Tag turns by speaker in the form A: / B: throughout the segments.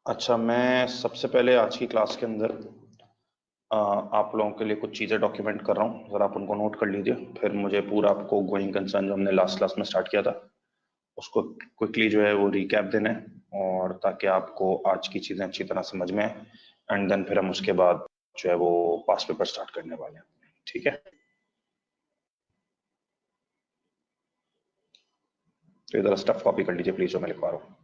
A: अच्छा, मैं सबसे पहले आज की क्लास के अंदर आप लोगों के लिए कुछ चीज़ें डॉक्यूमेंट कर रहा हूँ। ज़रा आप उनको नोट कर लीजिए। फिर मुझे पूरा आपको गोइंग कंसर्न जो हमने लास्ट क्लास में स्टार्ट किया था उसको क्विकली जो है वो रिकैप देना है, और ताकि आपको आज की चीज़ें अच्छी तरह समझ में आए। एंड देन फिर हम उसके बाद जो है वो पास पेपर स्टार्ट करने वाले हैं। ठीक है, तो इधर स्टफ कॉपी कर लीजिए प्लीज़, जो मैं लिखवा रहा हूँ।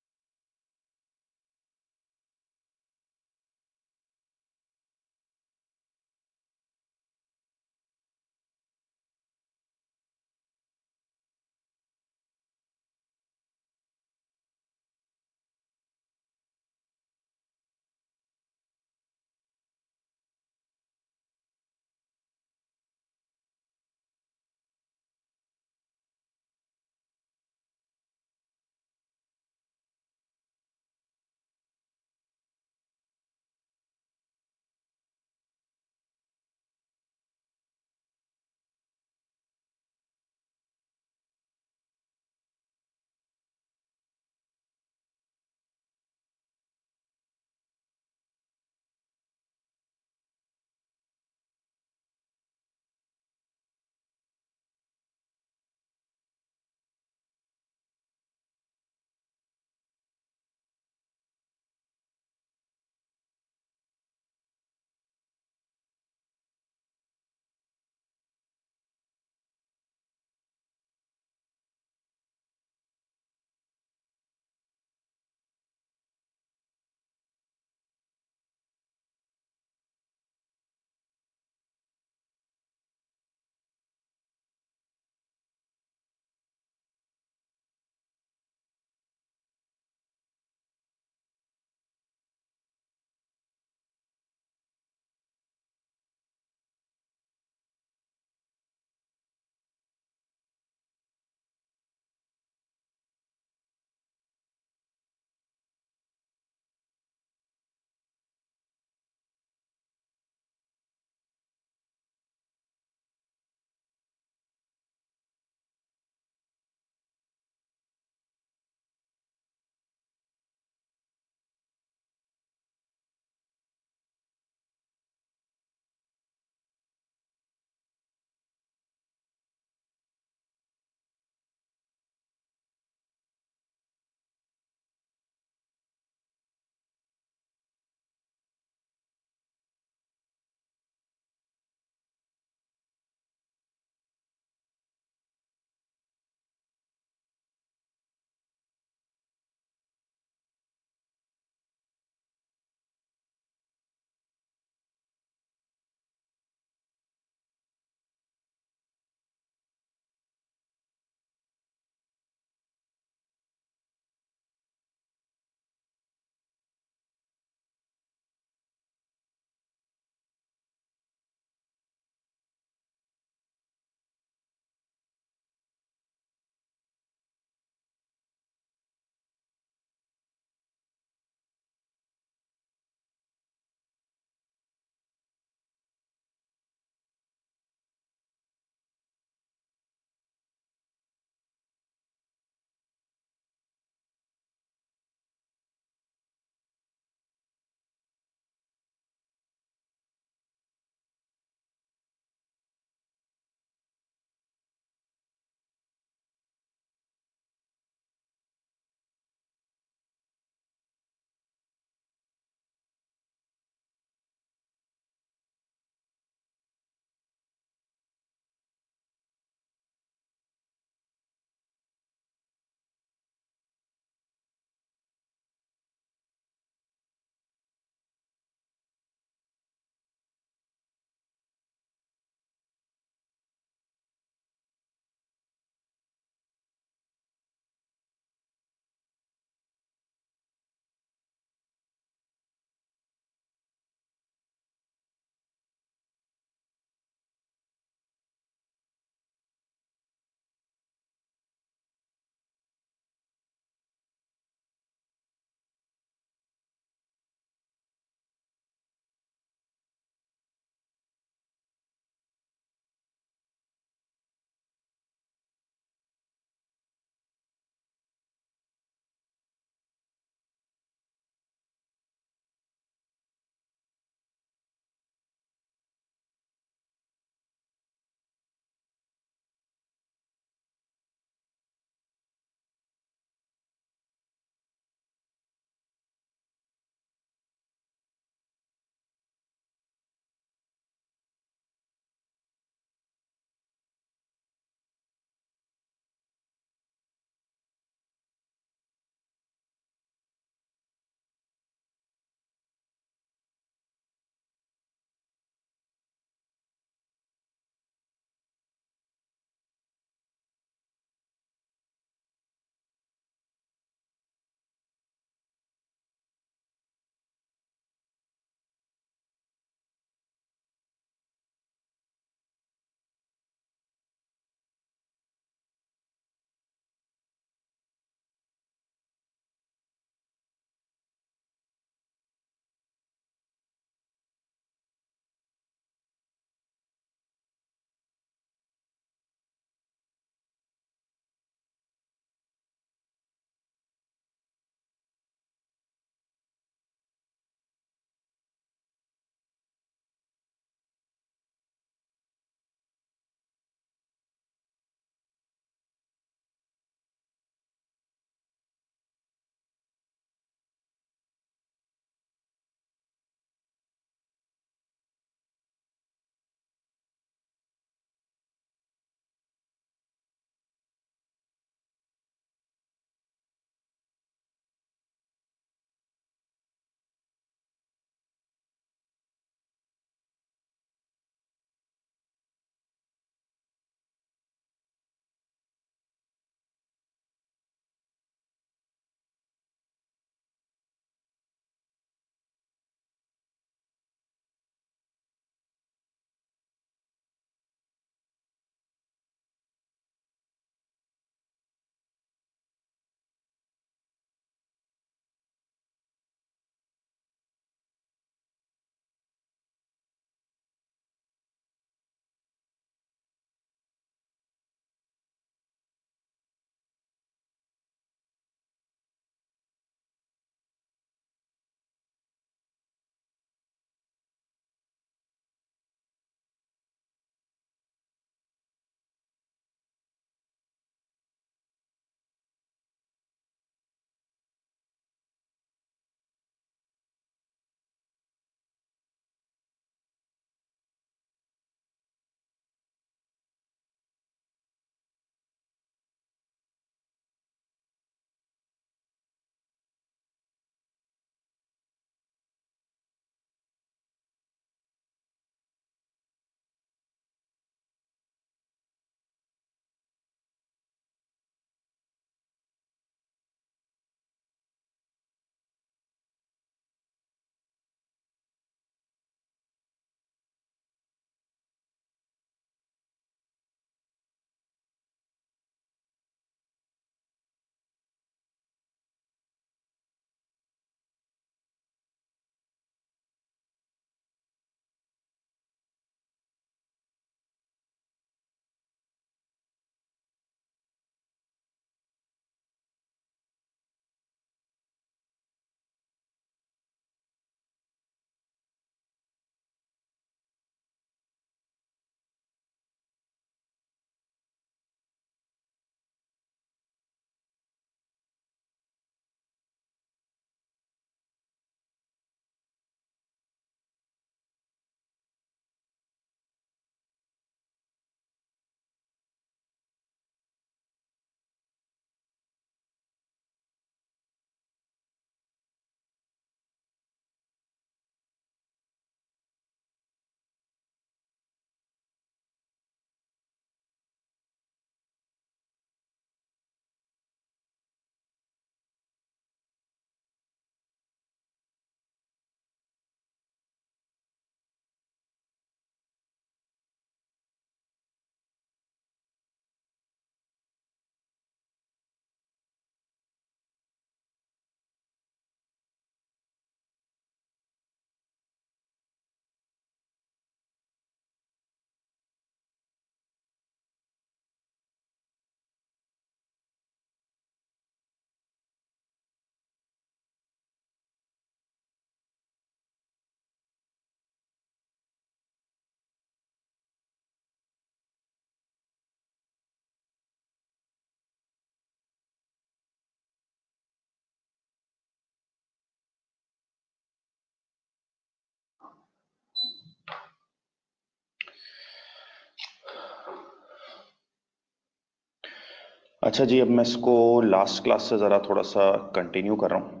A: अच्छा जी, अब मैं इसको लास्ट क्लास से ज़रा थोड़ा सा कंटिन्यू कर रहा हूँ।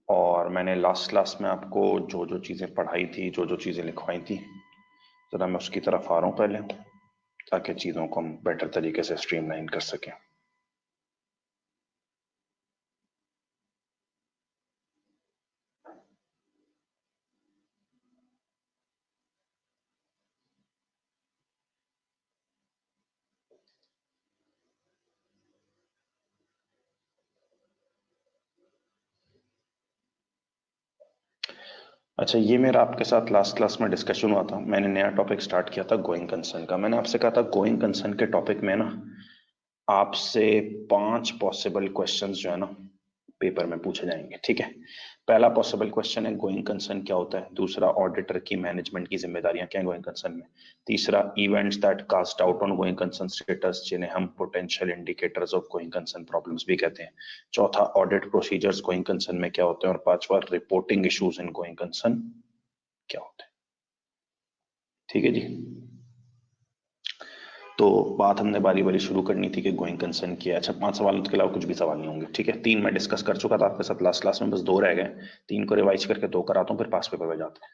A: और मैंने लास्ट क्लास में आपको जो जो चीज़ें पढ़ाई थी, जो जो चीज़ें लिखवाई थी, ज़रा मैं उसकी तरफ आ रहा हूँ पहले, ताकि चीज़ों को हम बेटर तरीके से स्ट्रीमलाइन कर सकें। अच्छा, ये मेरा आपके साथ लास्ट क्लास में डिस्कशन हुआ था। मैंने नया टॉपिक स्टार्ट किया था गोइंग कंसर्न का। मैंने आपसे कहा था गोइंग कंसर्न के टॉपिक में ना आपसे 5 पॉसिबल क्वेश्चंस जो है ना पेपर में पूछे जाएंगे, ठीक है। पहला पॉसिबल क्वेश्चन है गोइंग कंसर्न क्या होता है। दूसरा, ऑडिटर की मैनेजमेंट की जिम्मेदारियां क्या है गोइंग कंसर्न में। तीसरा, events that cast doubt on going concern status, जिन्हें हम potential indicators of going concern problems भी कहते हैं। चौथा, ऑडिट प्रोसीजर्स गोइंग कंसर्न में क्या होते हैं। और पांचवा, reporting issues in going concern क्या होते हैं। ठीक है जी। तो बात हमने बारी बारी शुरू करनी थी कि गोइंग कंसर्न किया है। अच्छा, 5 सवालों के अलावा कुछ भी सवाल नहीं होंगे, ठीक है। 3 मैं डिस्कस कर चुका था आपके साथ लास्ट क्लास में, बस 2 रह गए। 3 को रिवाइज करके 2 कराता हूँ, फिर पास पेपर में जाते हैं।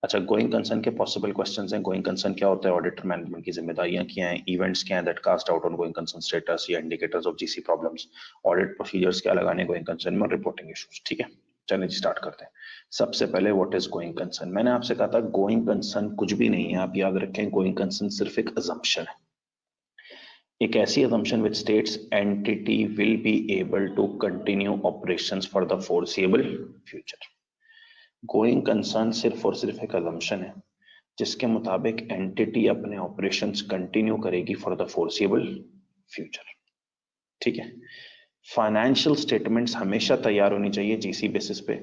A: अच्छा, गोइंग कंसर्न के पॉसिबल क्वेश्चंस हैं। गोइंग कंसर्न क्या होता है, ऑडिटर मैनेजमेंट की जिम्मेदारियां क्या हैं, इवेंट्स क्या हैं that cast out on going concern status या indicators of GC problems, audit procedures क्या लगाने गोइंग कंसर्न में, रिपोर्टिंग इश्यूज, ठीक है। चलिए स्टार्ट करते हैं। सबसे पहले व्हाट इज गोइंग कंसर्न। मैंने आपसे कहा था गोइंग कंसर्न कुछ भी नहीं है, आप याद रखें। गोइंग कंसर्न सिर्फ एक अजम्पशन है, एक ऐसी assumption which states entity will be able to continue operations for the foreseeable future. Going concern सिर्फ और सिर्फ एक assumption है जिसके मुताबिक एंटिटी अपने ऑपरेशंस कंटिन्यू करेगी फॉर द फोर्सिएबल फ्यूचर, ठीक है। फाइनेंशियल स्टेटमेंट्स हमेशा तैयार होनी चाहिए जीसी बेसिस पे,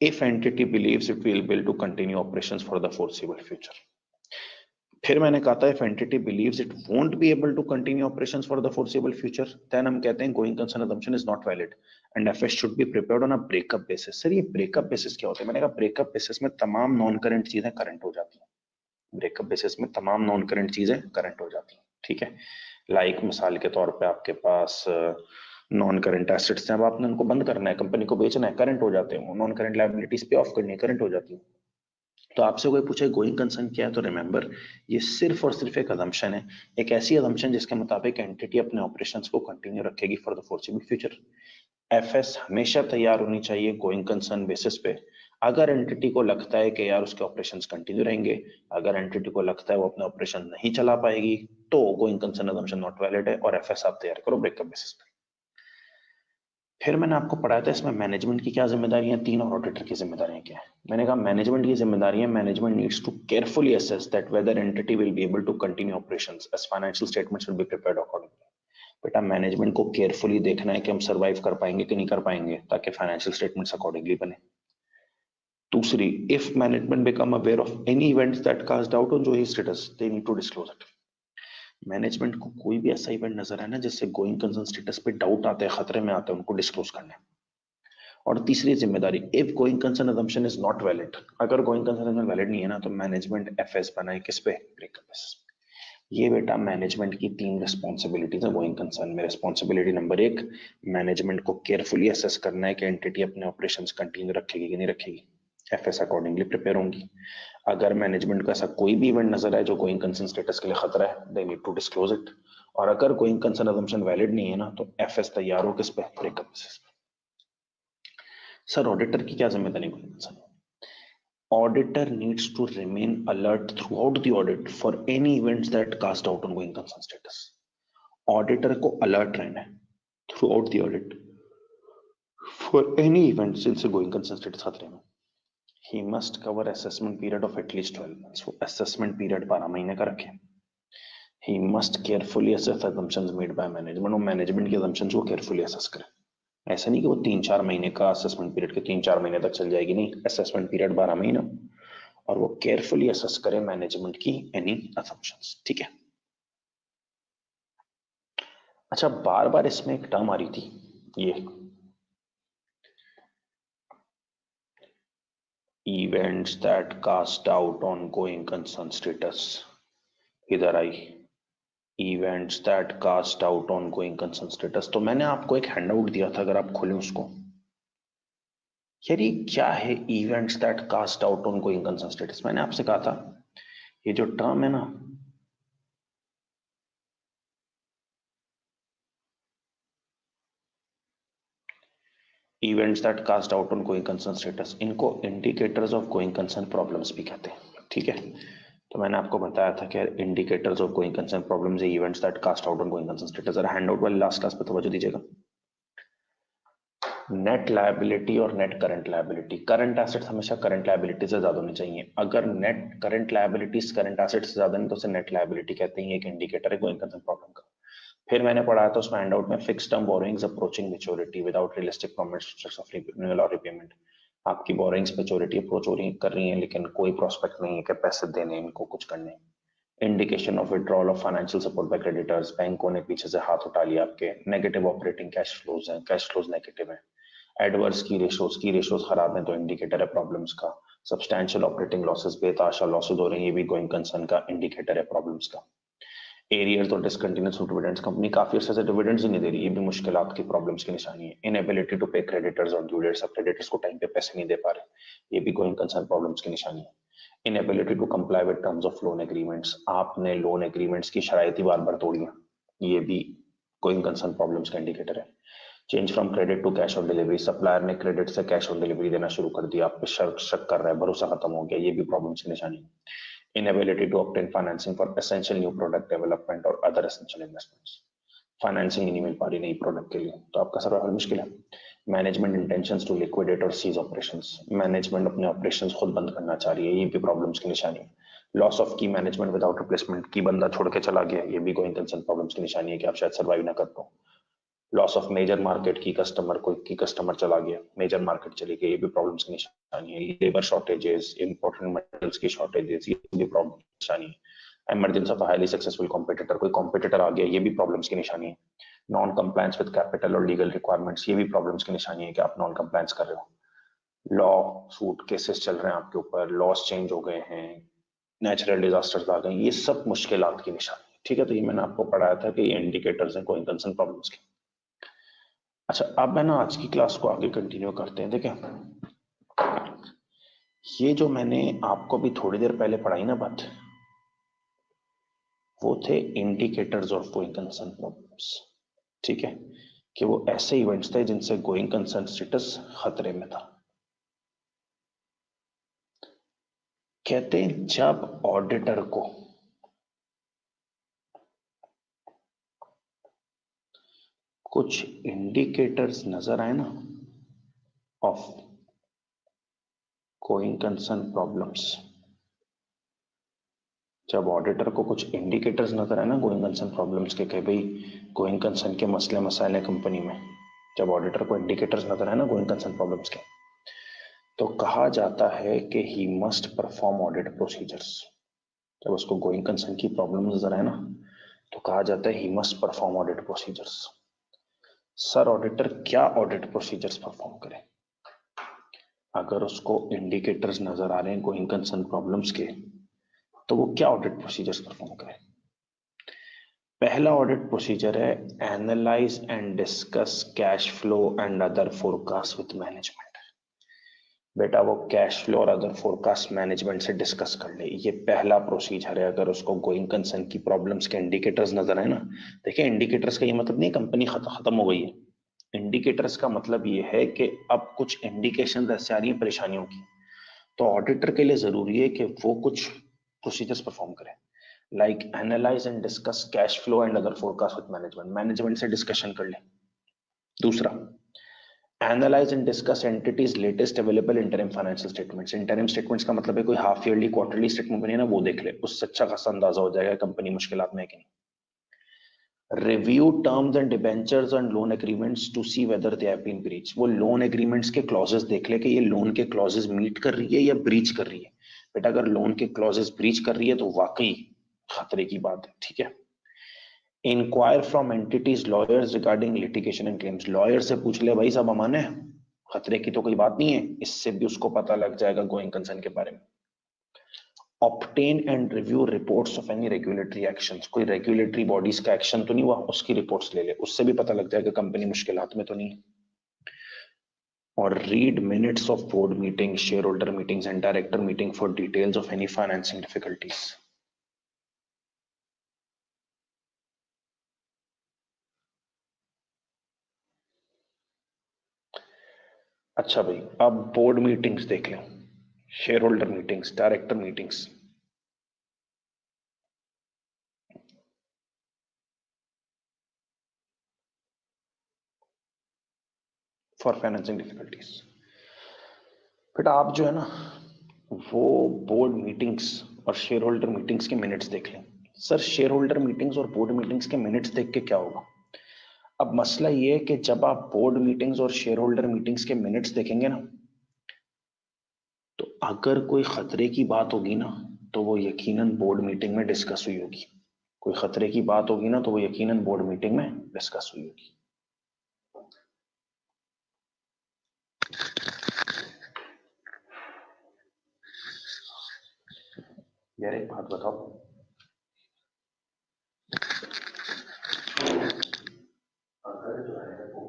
A: if entity believes it will be able to continue operations for the foreseeable future. फिर मैंने कहा था if entity believes it won't be able to continue operations for the foreseeable future, then हम कहते हैं going concern assumption is not valid and FS should be prepared on a breakup basis. Sir, ये breakup basis क्या होता है। मैंने कहा breakup basis में तमाम नॉन करंट चीजें करंट हो जाती हैं। ब्रेकअप बेसिस में तमाम नॉन करंट चीजें करंट हो जाती हैं, ठीक है। लाइक मिसाल के तौर पे आपके पास नॉन करंट एसेट्स हैं, अब आपने उनको बंद करना है, कंपनी को बेचना है, करंट हो जाते हैं। नॉन करंट लायबिलिटीज पे ऑफ करनी है, करंट हो जाती है। तो आपसे कोई पूछे गोइंग कंसर्न क्या है, तो रिमेंबर ये सिर्फ और सिर्फ एक अजम्पशन है, एक ऐसी अजम्पशन जिसके मुताबिक एंटिटी अपने ऑपरेशंस को कंटिन्यू रखेगी for the foreseeable future. FS हमेशा तैयार होनी चाहिए गोइंग कंसर्न बेसिस पे। अगर एंटिटी को लगता है कि यार उसके ऑपरेशंस कंटिन्यू रहेंगे, अगर एंटिटी को लगता है वो अपने ऑपरेशन नहीं चला पाएगी, तो going concern assumption not valid है और एफएस आप तैयार करो ब्रेकअप बेसिस पे। फिर मैंने आपको पढ़ाया था इसमें मैनेजमेंट की क्या जिम्मेदारियां तीन और ऑडिटर की जिम्मेदारियां क्या है। मैंने कहा मैनेजमेंट की जिम्मेदारियां, management needs to carefully assess that whether entity will be able to continue operations as financial statements will be prepared accordingly. बेटा, मैनेजमेंट को केयरफुली देखना है कि हम सर्वाइव कर पाएंगे कि नहीं कर पाएंगे, ताकि फाइनेंशियल स्टेटमेंट्स अकॉर्डिंगली बने। दूसरी, if management become aware of any events that cast doubt on जो ही status, they need to disclose it. Management को कोई भी ऐसा इवेंट नजर आए ना जिससे गोइंग कंसर्न स्टेटस पे डाउट आता है, खतरे में आता है, उनको डिस्क्लोज करना है। और तीसरी जिम्मेदारी, if going concern assumption is not valid, अगर गोइंग कंसर्न वैलिड नहीं है ना, तो मैनेजमेंट एफएस बनाए किस पे, ब्रेकअप बेसिस पे। ये बेटा मैनेजमेंट की 3 रिस्पॉन्सिबिलिटीज है गोइंग कंसर्न में। रिस्पॉन्सिबिलिटी नंबर 1, मैनेजमेंट को केयरफुली असेस करना है कि एंटिटी अपने ऑपरेशंस कंटिन्यू रखेगी कि नहीं रखेगी, एफएस अकॉर्डिंगली प्रिपेयर होंगी। अगर मैनेजमेंट को ऐसा कोई भी इवेंट नजर आए जो गोइंग कंसर्न स्टेटस के लिए खतरा है, they need to disclose it. और अगर गोइंग कंसर्न असम्पशन वैलिड नहीं है ना, तो एफएस तैयार हो किस पे, ब्रेकअप बेसिस पे। सर, ऑडिटर की क्या जिम्मेदारी going concern. Auditor needs to remain alert throughout the audit for any events that cast doubt on going concern status. Auditor को alert रहना है throughout the audit for any events जिनसे going concern status खतरे में. He must cover assessment period of at least 12 months. वो assessment period 12 महीने का रखे. He must carefully assess assumptions made by management. वो management की assumptions को carefully assess करे. ऐसा नहीं कि वो 3-4 महीने का असेसमेंट पीरियड के 3-4 महीने तक चल जाएगी, नहीं, असेसमेंट पीरियड 12 महीना, और वो केयरफुली असेस करें मैनेजमेंट की एनी असम्पशंस, ठीक है। अच्छा, बार बार इसमें एक टर्म आ रही थी, ये events that cast out on going concern status, इधर आई, events that cast out on going concern status. तो मैंने आपको एक हैंडआउट दिया था, अगर आप खोलें उसको। यार ये क्या है events that cast out on going concern status? मैंने आपसे कहा था ये जो टर्म है ना, events that cast out on going concern status, इनको indicators of going concern problems भी कहते हैं। ठीक है, तो मैंने आपको बताया था कि indicators of going concern problems, events that cast out on going concern status. जरा हैंडआउट वाले लास्ट क्लास पे तवज्जो दीजिएगा। नेट लायबिलिटी और net current liability. Current assets हमेशा करंट लायबिलिटी से ज्यादा होनी चाहिए। अगर net current liabilities current assets से ज्यादा नहीं तो उसे नेट लायबिलिटी कहते हैं। एक इंडिकेटर है गोइंग कंसर्न प्रॉब्लम का। फिर मैंने पढ़ा था उसमें हैंडआउट में, fix term borrowings approaching maturity without realistic promise of renewal और रिपेमेंट। आपकी बोरोइंग्स मैच्योरिटी अप्रोच हो रही कर रही है, लेकिन कोई प्रोस्पेक्ट नहीं है कि पैसे देने, इनको कुछ करने। Indication of withdrawal of financial support by creditors, बैंकों ने पीछे से हाथ उठा लिया आपके। नेगेटिव ऑपरेटिंग कैश फ्लोज हैं, कैश फ्लोज नेगेटिव है। एडवर्स की रेशियोज खराब है तो इंडिकेटर है प्रॉब्लम्स का। सब्सटैंशियल ऑपरेटिंग लॉसेस, बेताशा लॉसेस हो रहे हैं, ये भी गोइंग कंसर्न का इंडिकेटर है प्रॉब्लम्स का। एरियर्स और डिसकंटिन्यूस डिविडेंड्स, कंपनी काफी अर्से से डिविडेंड्स ही नहीं दे रही, ये भी मुश्किलात की प्रॉब्लम्स की निशानी है। इनएबिलिटी टू पे क्रेडिटर्स और ड्यू डेट्स, क्रेडिटर्स को टाइम पे पैसे नहीं दे पा रहे, ये भी गोइंग कंसर्न प्रॉब्लम्स की निशानी है। Inability to comply with terms of loan agreements, आपने लोन एग्रीमेंट्स की शरायती बार बार तोड़ी है, ये भी गोइंग कंसर्न प्रॉब्लम्स का इंडिकेटर है। Change from credit to cash on delivery, supplier ने क्रेडिट से कैश ऑन डिलीवरी देना शुरू कर दिया, आप पे शक कर रहा है, भरोसा खत्म हो गया, ये भी प्रॉब्लम्स की निशानी है। Inability to obtain financing for essential new product development और अदर एसेंशियल इन्वेस्टमेंट्स, फाइनेंसिंग ही नहीं मिल पा रही नई प्रोडक्ट के लिए, तो आपका सर्वाइवल मुश्किल है। मैनेजमेंट इंटेंशंस टू लिक्विडेट और सीज ऑपरेशंस, मैनेजमेंट अपने ऑपरेशंस खुद बंद करना चाह रही है, ये भी प्रॉब्लम्स की निशानी है। लॉस ऑफ की मैनेजमेंट विदाउट रिप्लेसमेंट, की बंदा छोड़ के चला गया, ये भी गोइंग कंसर्न प्रॉब्लम्स की निशानी है कि आप शायद सर्वाइव ना कर पाओ। लॉस ऑफ मेजर मार्केट, की कस्टमर, कोई की कस्टमर चला गया, मेजर मार्केट चली गई, ये भी प्रॉब्लम्स की निशानी है। लेबर शॉर्टेजेस, इंपॉर्टेंट मेटल्स की शॉर्टेजेस, ये भी प्रॉब्लम की निशानी है। Emergence of highly successful competitor, कोई कॉम्पिटिटर आ गया, ये भी प्रॉब्लम्स की निशानी है। नॉन कंप्लायंस विद कैपिटल और लीगल रिक्वायरमेंट्स, ये भी प्रॉब्लम्स की निशानी है कि आप नॉन कंप्लायंस कर रहे हो। लॉ सूट केसेस चल रहे हैं आपके ऊपर, लॉस चेंज हो गए हैं, नेचुरल डिजास्टर्स आ गए, ये सब मुश्किलात की निशानी है। ठीक है, तो ये मैंने आपको पढ़ाया था कि ये इंडिकेटर्स हैं गोइंग कंसर्न प्रॉब्लम्स के। अच्छा, अब है ना आज की क्लास को आगे कंटिन्यू करते हैं। देखिए, ये जो मैंने आपको भी थोड़ी देर पहले पढ़ाई ना बात, वो थे indicators of going concern problems. ठीक है, कि वो ऐसे इवेंट्स थे जिनसे गोइंग कंसर्न स्टेटस खतरे में था। कहते हैं जब ऑडिटर को कुछ इंडिकेटर्स नजर आए ना ऑफ गोइंग कंसर्न प्रॉब्लम्स, जब ऑडिटर को कुछ इंडिकेटर्स नजर आए ना गोइंग कंसर्न प्रॉब्लम्स के, कि भाई गोइंग कंसर्न के मसले मसाइल कंपनी में, जब ऑडिटर को इंडिकेटर्स नजर आए ना गोइंग कंसर्न प्रॉब्लम्स के, तो कहा जाता है कि he must perform audit procedures. जब उसको गोइंग कंसर्न की प्रॉब्लम नजर आए ना, तो कहा जाता है he must perform audit procedures. Sir auditor क्या ऑडिट प्रोसीजर्स परफॉर्म करे? अगर उसको इंडिकेटर्स नजर आ रहे हैं गोइंग कंसर्न प्रॉब्लम्स के, तो वो क्या ऑडिट प्रोसीजर्स परफॉर्म करे? पहला ऑडिट प्रोसीजर है analyse and discuss cash flow and other forecast with management. बेटा वो कैश फ्लो और अदर फोरकास्ट मैनेजमेंट से डिस्कस कर ले, ये पहला प्रोसीजर है। अगर उसको गोइंग कंसर्न की प्रॉब्लम्स के इंडिकेटर्स नजर आए ना, देखिए इंडिकेटर्स का ये मतलब नहीं कंपनी खत्म हो गई है। इंडिकेटर्स का मतलब ये है कि अब कुछ इंडिकेशन ऐसे आ रही है परेशानियों की, तो ऑडिटर के लिए जरूरी है कि वो कुछ प्रोसीजर्स परफॉर्म करे, like analyse and discuss cash flow and other forecast with management, management से डिस्कशन कर ले। दूसरा, analyse and discuss entities latest available interim financial statements. Interim statements का मतलब है कोई हाफ ईयरली क्वार्टरली स्टेटमेंट बनी है ना, वो देख ले, उससे अच्छा खासा अंदाजा हो जाएगा कंपनी मुश्किलात में है कि नहीं। Review terms and debentures and loan agreements to see whether they have been breach, वो लोन एग्रीमेंट्स के क्लॉजेस देख ले कि ये लोन के क्लॉजेस मीट कर रही है या ब्रीच कर रही है। बेटा अगर लोन के क्लॉजेस ब्रीच कर रही है तो वाकई खतरे की बात है। ठीक है, inquire from entity's lawyers regarding litigation and claims, lawyer से पूछ ले भाई सब अमान है, खतरे की तो कोई बात नहीं है, इससे भी उसको पता लग जाएगा गोइंग कंसर्न के बारे में। Obtain and review reports of any regulatory actions, कोई रेगुलेटरी बॉडीज का एक्शन तो नहीं हुआ, उसकी रिपोर्ट्स ले ले, उससे भी पता लग जाएगा कंपनी मुश्किलात में तो नहीं है। और read minutes of board meeting, share holder meetings and director meeting for details of any financing difficulties. अच्छा भाई, अब बोर्ड मीटिंग्स देख लें, share holder meetings, director meetings. For financing difficulties, बेटा आप जो है ना वो बोर्ड मीटिंग्स और शेयर होल्डर मीटिंग्स के मिनट्स देख लें। सर शेयर होल्डर मीटिंग्स और बोर्ड मीटिंग्स के मिनट्स देख के क्या होगा? अब मसला ये है कि जब आप बोर्ड मीटिंग्स और शेयर होल्डर मीटिंग्स के मिनट्स देखेंगे ना, तो अगर कोई खतरे की बात होगी ना तो वो यकीनन बोर्ड मीटिंग में डिस्कस हुई होगी। कोई खतरे की बात होगी ना तो वो यकीनन बोर्ड मीटिंग में डिस्कस हुई होगी। यार एक बात बताओ, अगर जो है वो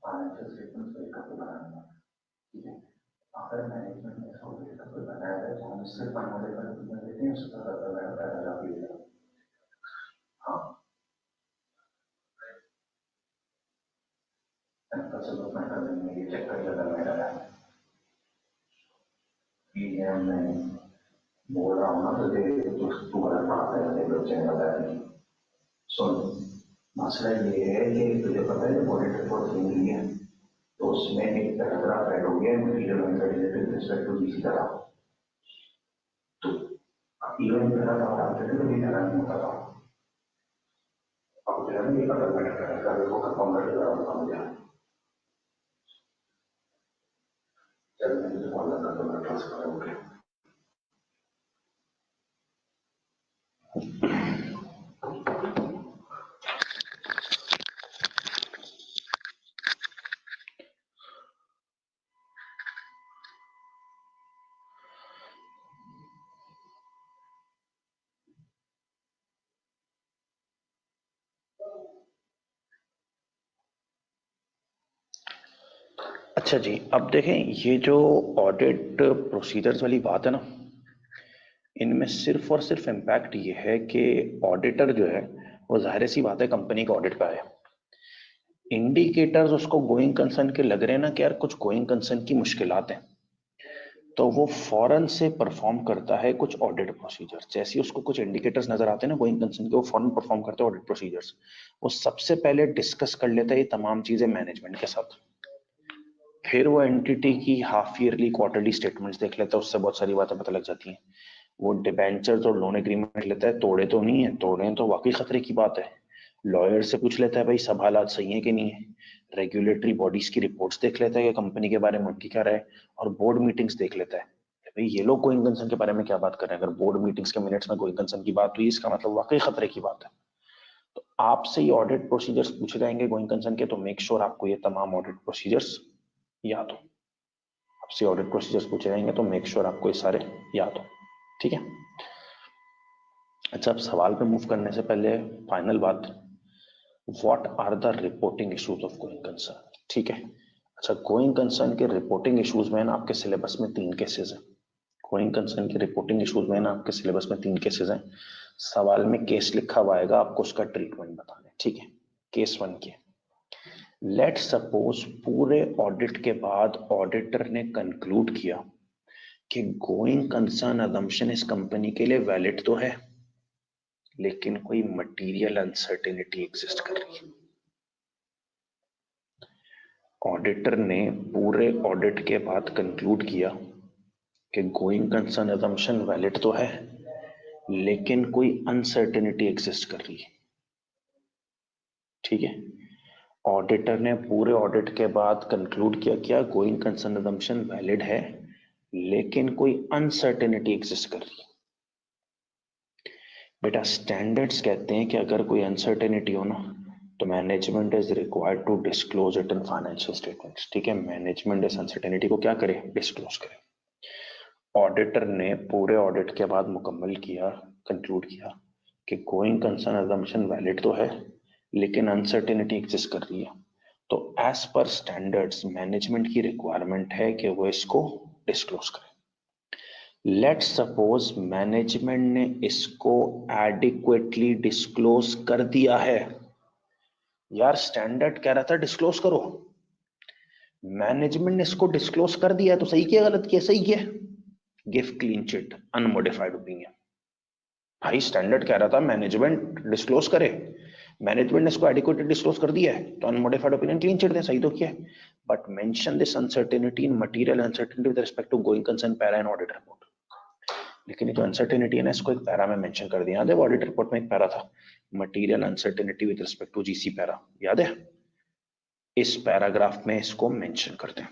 A: फाइनेंशियल स्टेटमेंट्स को एक बनाना, ठीक है, अगर मैनेजमेंट ने इसको कोई बनाया है तो हम सिर्फ हमारे पर देते हैं, उसका पैराग्राफ लिखेगा। हाँ, चलो मैं कर देंगे, ये चेक कर लेगा मेरा ठीक है। मैं बोल रहा हूँ ना तुझे, तू गलत पढ़ाता है, तेरे बच्चे ने बताया नहीं। सुन, मसला ये है कि तुझे पता है ऑडिट रिपोर्ट मिली है, तो उसमें एक पैराग्राफ ऐड हो गया मटीरियल रिलेटेड रिस्पेक्ट टू किसी तरह, तो इवन पैराग्राफ डालते थे तो ये तरह नहीं होता था। अब जो है ना ये अगर मैटर करेगा वो खत्म कर देगा और मुझे चल मैं तुझे कॉल लगा तो मैं ट्रांसफर हो गया। अच्छा जी, अब देखें ये जो ऑडिट प्रोसीजर्स वाली बात है ना, इनमें सिर्फ और सिर्फ इम्पैक्ट ये है कि ऑडिटर जो है वो जाहिर सी बात है कंपनी का ऑडिट पे है। इंडिकेटर्स उसको गोइंग कंसर्न के लग रहे हैं ना कि यार कुछ गोइंग कंसर्न की मुश्किलात हैं, तो वो फौरन से परफॉर्म करता है कुछ ऑडिट प्रोसीजर। जैसे ही उसको कुछ इंडिकेटर्स नजर आते हैं ना गोइंग कंसर्न के, वो फौरन परफॉर्म करता है ऑडिट प्रोसीजर्स। वो सबसे पहले डिस्कस कर लेता है ये तमाम चीजें मैनेजमेंट के साथ, फिर वो एंटिटी की हाफ ईयरली क्वार्टरली स्टेटमेंट्स देख लेता है, उससे बहुत सारी बातें पता लग जाती हैं। वो डिबेंचर्स और लोन एग्रीमेंट लेता है, तोड़े तो नहीं है, तोड़े हैं तो वाकई खतरे की बात है। लॉयर से पूछ लेता है भाई सब हालात सही है कि नहीं है। रेगुलेटरी बॉडीज की रिपोर्ट्स देख लेता है कि कंपनी के बारे में उनकी क्या राय है। और बोर्ड मीटिंग्स देख लेता है भाई ये लोग गोइंग कंसर्न के बारे में क्या बात कर रहे हैं। अगर बोर्ड मीटिंग्स के मिनट्स में गोइंग कंसर्न की बात हुई, इसका मतलब वाकई खतरे की बात है। तो आपसे ये ऑडिट प्रोसीजर्स पूछे जाएंगे गोइंग कंसर्न के, तो मेक श्योर आपको ये तमाम ऑडिट प्रोसीजर्स याद हो। आपसे ऑडिट प्रोसीजर्स पूछे जाएंगे तो मेक श्योर आपको ये सारे याद हो, ठीक है। अच्छा, अब सवाल पे मूव करने से पहले फाइनल बात, what are the reporting issues of going concern, ठीक है। अच्छा, गोइंग कंसर्न के रिपोर्टिंग इश्यूज में ना आपके सिलेबस में 3 केसेस हैं। गोइंग कंसर्न के रिपोर्टिंग इश्यूज में ना आपके सिलेबस में 3 केसेस हैं। सवाल में केस लिखा हुआ आएगा, आपको उसका ट्रीटमेंट बताना है, ठीक है। केस 1 के, लेट सपोज पूरे ऑडिट के बाद ऑडिटर ने कंक्लूड किया कि गोइंग कंसर्न अजम्पशन इस कंपनी के लिए वैलिड तो है, लेकिन कोई मटेरियल अनसर्टेनिटी एग्जिस्ट कर रही है। ऑडिटर ने पूरे ऑडिट के बाद कंक्लूड किया कि गोइंग कंसर्न अजम्पशन वैलिड तो है, लेकिन कोई अनसर्टेनिटी एग्जिस्ट कर रही है, ठीक है। ऑडिटर ने पूरे ऑडिट के बाद कंक्लूड किया क्या गोइंग कंसर्न अजम्पशन वैलिड है, लेकिन कोई अनसर्टेनिटी एग्जिस्ट कर रही है। बेटा स्टैंडर्ड्स कहते हैं कि अगर कोई अनसर्टेनिटी हो ना तो management is required to disclose it in financial statements. ठीक है, मैनेजमेंट इस अनसर्टेनिटी को क्या करे, डिस्क्लोज करे। ऑडिटर ने पूरे ऑडिट के बाद मुकम्मल किया, कंक्लूड किया कि गोइंग कंसर्न अजम्पशन वैलिड तो है लेकिन अनसर्टेनिटी एग्जिस्ट कर रही है। तो एज पर स्टैंडर्ड्स मैनेजमेंट की रिक्वायरमेंट है कि वो इसको डिस्क्लोज करे। लेट्स सपोज मैनेजमेंट ने इसको एडिक्वेटली डिस्क्लोज कर दिया है। यार स्टैंडर्ड कह रहा था डिस्क्लोज करो, मैनेजमेंट ने इसको डिस्क्लोज कर दिया है, तो सही किया गलत किया, सही किया। Give clean chit unmodified opinion. भाई स्टैंडर्ड कह रहा था मैनेजमेंट डिस्क्लोज करे, मैनेजमेंट ने इसको एडिक्वेटली डिस्क्लोज कर दिया है, तो अनमोडिफाइड ओपिनियन क्लीन चिट दे, सही तो किया। But mention this uncertainty in material uncertainty with respect to going concern para in audit report. लेकिन ये जो अनसर्टेनिटी है ना, इसको एक पैरा में मेंशन कर दिया। याद है वो ऑडिट रिपोर्ट में एक पैरा था, material uncertainty with respect to GC para, याद है? इस पैराग्राफ में इसको मेंशन करते हैं।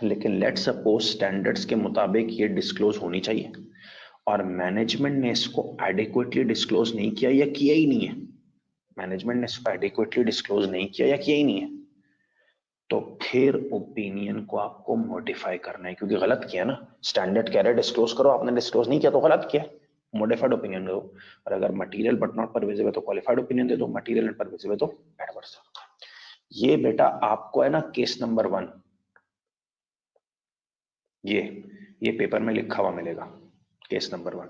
A: लेकिन लेट सपोज स्टैंडर्ड्स के मुताबिक ये डिस्क्लोज होनी चाहिए और मैनेजमेंट ने इसको एडिक्वेटली डिस्क्लोज नहीं किया या किया ही नहीं है, मैनेजमेंट ने इसको एडिक्वेटली डिस्क्लोज नहीं किया या किया ही नहीं है, तो फिर ओपिनियन को आपको मॉडिफाई करना है, क्योंकि गलत किया ना। स्टैंडर्ड कह रहे डिस्क्लोज करो, आपने डिस्क्लोज नहीं किया तो गलत किया, मॉडिफाइड ओपिनियन दो। और अगर मटेरियल बट नॉट परविजिव है तो क्वालिफाइड ओपिनियन दे दो, मटेरियल एंड परविजिव है तो एडवर्स। ये बेटा आपको है ना केस नंबर 1, ये पेपर में लिखा हुआ मिलेगा। केस नंबर 1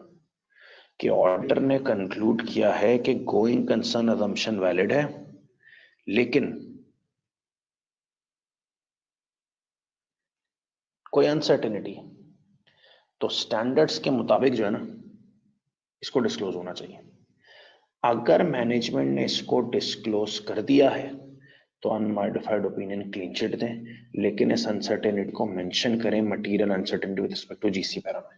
A: कि ऑडिटर ने कंक्लूड किया है कि गोइंग कंसर्न अजम्पशन वैलिड है, लेकिन कोई अनसर्टेनिटी, तो स्टैंडर्ड्स के मुताबिक जो है ना इसको डिस्क्लोज होना चाहिए। अगर मैनेजमेंट ने इसको डिस्क्लोज कर दिया है तो अनमॉडिफाइड ओपिनियन क्लीन चिट दें, लेकिन इस अनसर्टेनिटी को मेंशन करें material uncertainty with respect to GC para में।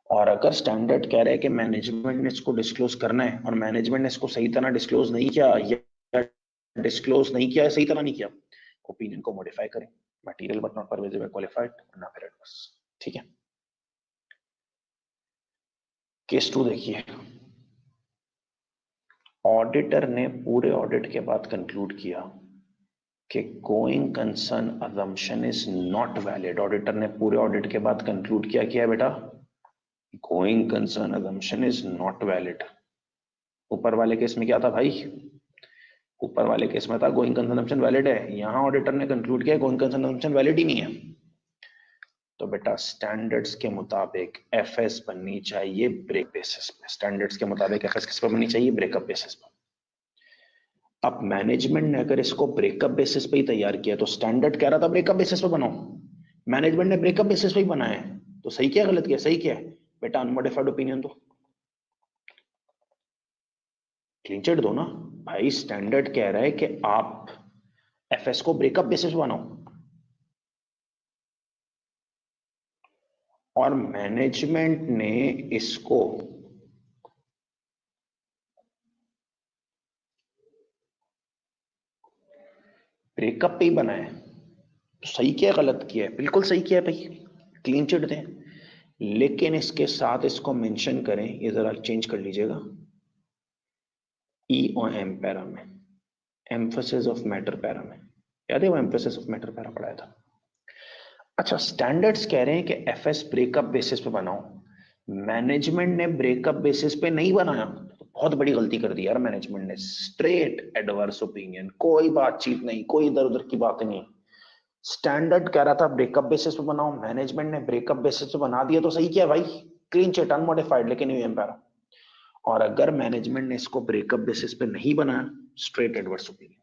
A: और अगर स्टैंडर्ड कह रहे हैं कि मैनेजमेंट ने इसको डिस्क्लोज करना है और मैनेजमेंट ने इसको सही तरह डिस्क्लोज नहीं किया या डिस्क्लोज नहीं किया, सही तरह नहीं किया, ओपिनियन को मॉडिफाई करें, मटेरियल बट नॉट परविजिव क्वालिफाइड ना फिर एडवर्स। ठीक है, केस 2 देखिए। ऑडिटर ने पूरे ऑडिट के बाद कंक्लूड किया कि going concern assumption is not valid. Auditor ने पूरे ऑडिट के बाद कंक्लूड किया बेटा, going concern assumption is not valid. ऊपर वाले केस में क्या था भाई, ऊपर वाले केस में था गोइंग कंसर्न अजम्पशन वैलिड है, यहां ऑडिटर ने कंक्लूड किया गोइंग कंसर्न अजम्पशन वैलिड ही नहीं है। तो बेटा स्टैंडर्ड्स के मुताबिक एफएस बननी चाहिए ब्रेक बेसिस पे। स्टैंडर्ड्स के मुताबिक एफएस किस पर बननी चाहिए, ब्रेकअप बेसिस पर। अब मैनेजमेंट ने अगर इसको ब्रेकअप बेसिस पे ही तैयार किया, तो स्टैंडर्ड कह रहा था ब्रेकअप बेसिस पे बनाओ, मैनेजमेंट ने ब्रेकअप बेसिस पे ही बनाया है, तो सही किया गलत किया, सही किया। बेटा अनमोडिफाइड ओपिनियन दो, क्लीन चिट दो ना भाई। स्टैंडर्ड कह रहा है कि आप एफएस को ब्रेकअप बेसिस पे बनाओ और मैनेजमेंट ने इसको ब्रेकअप पे ही बनाया, तो सही किया गलत किया, बिल्कुल सही किया भाई, क्लीन चिट दें। लेकिन इसके साथ इसको मेंशन करें, ये जरा चेंज कर लीजिएगा, ई और एम पैरा में, एम्फेसिस ऑफ मैटर पैरा में, याद है वो एम्फेसिस ऑफ मैटर पैरा पढ़ाया था। अच्छा स्टैंडर्ड्स कह रहे हैं कि एफएस ब्रेकअप बेसिस पे बनाओ, मैनेजमेंट ने ब्रेकअप बेसिस पे नहीं बनाया, तो बहुत बड़ी गलती कर दी यार मैनेजमेंट ने। स्ट्रेट एडवर्स ओपिनियन, कोई बातचीत नहीं, कोई इधर उधर की बात नहीं। स्टैंडर्ड कह रहा था ब्रेकअप बेसिस पे बनाओ, मैनेजमेंट ने ब्रेकअप बेसिस पे बना दिया, तो सही किया भाई, क्लीन चिट अनमोडिफाइड, लेकिन यूएम पैरा। और अगर मैनेजमेंट ने इसको ब्रेकअप बेसिस पे नहीं बनाया, स्ट्रेट एडवर्स ओपिनियन।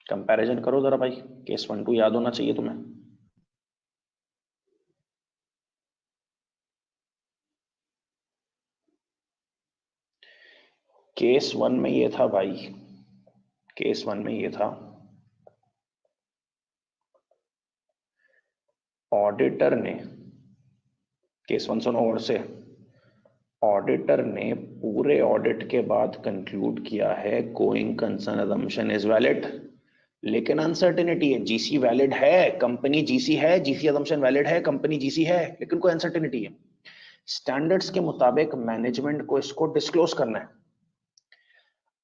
A: कंपैरिजन करो जरा भाई, केस 1 2 याद होना चाहिए तुम्हें। केस 1 में ये था भाई, केस 1 में ये था, ऑडिटर ने, केस 1 सुनो और से, ऑडिटर ने पूरे ऑडिट के बाद कंक्लूड किया है going concern assumption is valid, लेकिन अनसर्टेनिटी है, जीसी वैलिड है, कंपनी जीसी है, जीसी अजम्पशन वैलिड है, कंपनी जीसी है, लेकिन कोई अनसर्टेनिटी है। स्टैंडर्ड्स के मुताबिक मैनेजमेंट को इसको डिस्क्लोज करना है।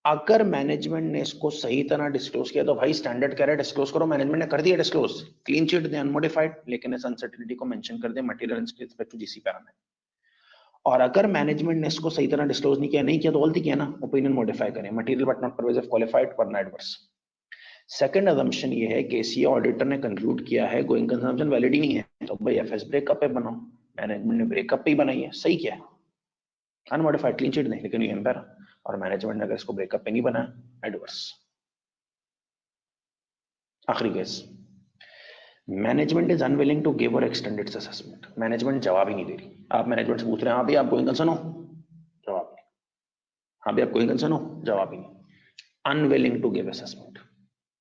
A: अगर मैनेजमेंट ने इसको सही तरह डिस्क्लोज किया तो भाई स्टैंडर्ड कह रहा है डिस्क्लोज करो, मैनेजमेंट ने कर दिया डिस्क्लोज, क्लीन चिट दे अनमोडिफाइड, लेकिन इस अनसर्टेनिटी को मेंशन कर दे material respect to GC parameter. और अगर मैनेजमेंट ने इसको सही तरह डिस्क्लोज नहीं किया तो गलती किया ना, ओपिनियन मॉडिफाई करें, material but not pervasive qualified वरना एडवर्स। सेकंड असम्पशन ये है कि सीए ऑडिटर ने कंक्लूड किया है गोइंग कंजम्पशन वैलिड ही नहीं है, तो भाई एफएस ब्रेकअप पे बनाओ, मैनेजमेंट ने ब्रेकअप पे ही बनाई है, सही क्या है, अनमोडिफाइड क्लीन चिट नहीं, लेकिन ये एम्पायर, और मैनेजमेंट ने अगर इसको ब्रेकअप पे नहीं बनाया एडवर्स। आखिरी case, management is unwilling to give और एक्सटेंड इट्स असेसमेंट, मैनेजमेंट जवाब ही नहीं दे रही, आप मैनेजमेंट से पूछ रहे हैं हाँ भाई आप गोइंग कंसर्न हो, जवाब नहीं, हाँ भाई आप गोइंग कंसर्न हो, जवाब ही नहीं, अनविलिंग टू गिव असेसमेंट।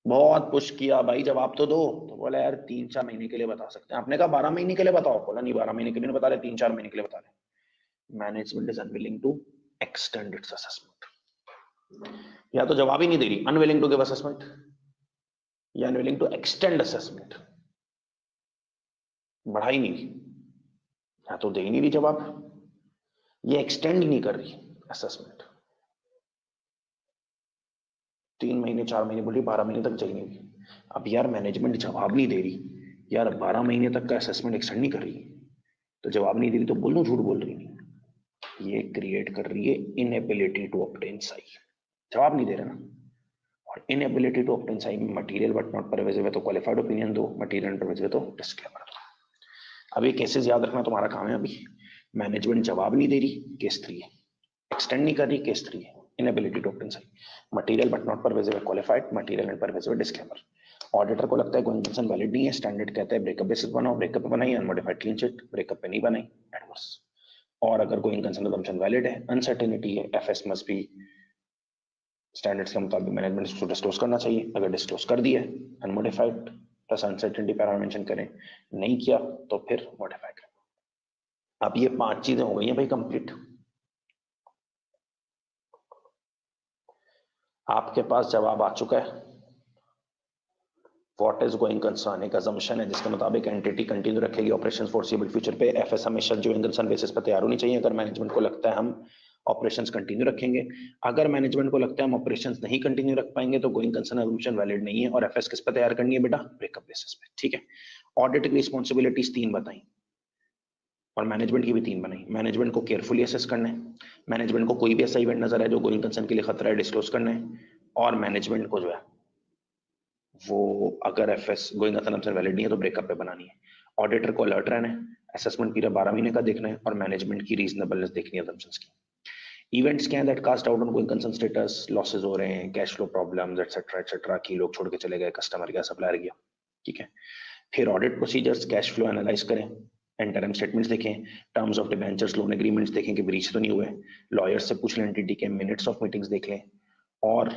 A: बहुत पुश किया भाई जवाब तो दो, तो बोला यार 3-4 महीने के लिए बता सकते हैं, आपने कहा 12 महीने के लिए बताओ, बोला नहीं 12 महीने के लिए नहीं बता रहे, 3-4 महीने के लिए बता रहे, management is unwilling to extend its assessment, या तो जवाब ही नहीं दे रही, अनविलिंग टू गिव असेसमेंट या अनविलिंग टू एक्सटेंड असेसमेंट, बढ़ा ही नहीं रही, या तो दे ही नहीं रही जवाब, ये एक्सटेंड नहीं कर रही असेसमेंट, 3 महीने 4 महीने बोली, 12 महीने तक जाएंगे, अब यार मैनेजमेंट जवाब नहीं दे रही, यार 12 महीने तक का असेसमेंट एक्सटेंड नहीं कर रही, तो जवाब नहीं दे रही तो बोल दो झूठ बोल रही नहीं, ये क्रिएट कर रही है इनएबिलिटी टू ऑब्टेन साई, जवाब नहीं दे रहा ना, और इनएबिलिटी टू ऑब्टेन साई में मटेरियल बट नॉट परवेसिव है तो क्वालिफाइड ओपिनियन दो, मटेरियल परवेसिव है तो डिस्क्लेमर दो। अब ये केसेस याद रखना तुम्हारा काम है, अभी मैनेजमेंट जवाब नहीं दे रही केस 3 है, एक्सटेंड नहीं कर रही केस 3 है, इनएबिलिटी टू ऑब्टेन साई, मटेरियल बट नॉट परवेसिव है क्वालिफाइड, मटेरियल एंड परवेसिव है डिस्क्लेमर। ऑडिटर को लगता है गोइंग कंसर्न वैलिड नहीं है, स्टैंडर्ड कहता है ब्रेकअप बेसिस बनाओ, ब्रेकअप पे बनाई, अनमोडिफाइड क्लीन चिट, ब्रेकअप पे नहीं बनाई एडवर्स। और अगर गोइंग कंसर्न असम्पशन वैलिड है, अनसर्टेनिटी है, एफएस मस्ट बी स्टैंडर्ड्स के मुताबिक मैनेजमेंट इसको डिस्क्लोज करना चाहिए, अगर डिस्क्लोज कर दिया unmodified plus uncertainty parameter mention करें, नहीं किया तो फिर मॉडिफाई करें। अब ये 5 चीजें हो गई हैं भाई कंप्लीट, आपके पास जवाब आ चुका है, व्हाट इज गोइंग कंसर्न एक assumption है जिसके मुताबिक एंटिटी कंटिन्यू रखेगी ऑपरेशंस फॉरसीबल फ्यूचर पे, एफएस हमेशा गोइंग कंसर्न बेसिस पर तैयार होनी चाहिए, अगर मैनेजमेंट को लगता है हम ऑपरेशंस कंटिन्यू रखेंगे, अगर मैनेजमेंट को लगता है हम ऑपरेशंस नहीं कंटिन्यू रख पाएंगे तो गोइंग कंसर्न assumption वैलिड नहीं है, और एफएस किस पर तैयार करनी है बेटा, ब्रेकअप बेसिस पे, ठीक है। ऑडिट की रिस्पॉन्सिबिलिटीज 3 बताई और मैनेजमेंट की भी 3 बनाई, मैनेजमेंट को केयरफुली असेस करना है, मैनेजमेंट को कोई भी ऐसा इवेंट नजर है जो गोइंग कंसर्न के लिए खतरा है डिस्क्लोज करना है, और मैनेजमेंट को जो है वो अगर एफएस गोइंग कंसर्न वैलिड नहीं है तो ब्रेकअप पे बनानी है, ऑडिटर को अलर्ट रहना है, असेसमेंट पीरियड 12 महीने का देखना है, और मैनेजमेंट की रीजनेबलनेस देखनी है assumptions की। इवेंट्स क्या है that cast out on going concern status, losses हो रहे हैं, cash flow problems etcetera etcetera, की लोग छोड़ के चले गए, कस्टमर गया, सप्लायर गया, ठीक है। फिर audit procedures, cash flow analyse करें, इंटरम स्टेटमेंट्स देखें, terms of debentures loan agreements देखें कि ब्रीच तो नहीं हुए, लॉयर्स से पूछ लें एंटिटी के, मिनट्स ऑफ मीटिंग्स देख लें, और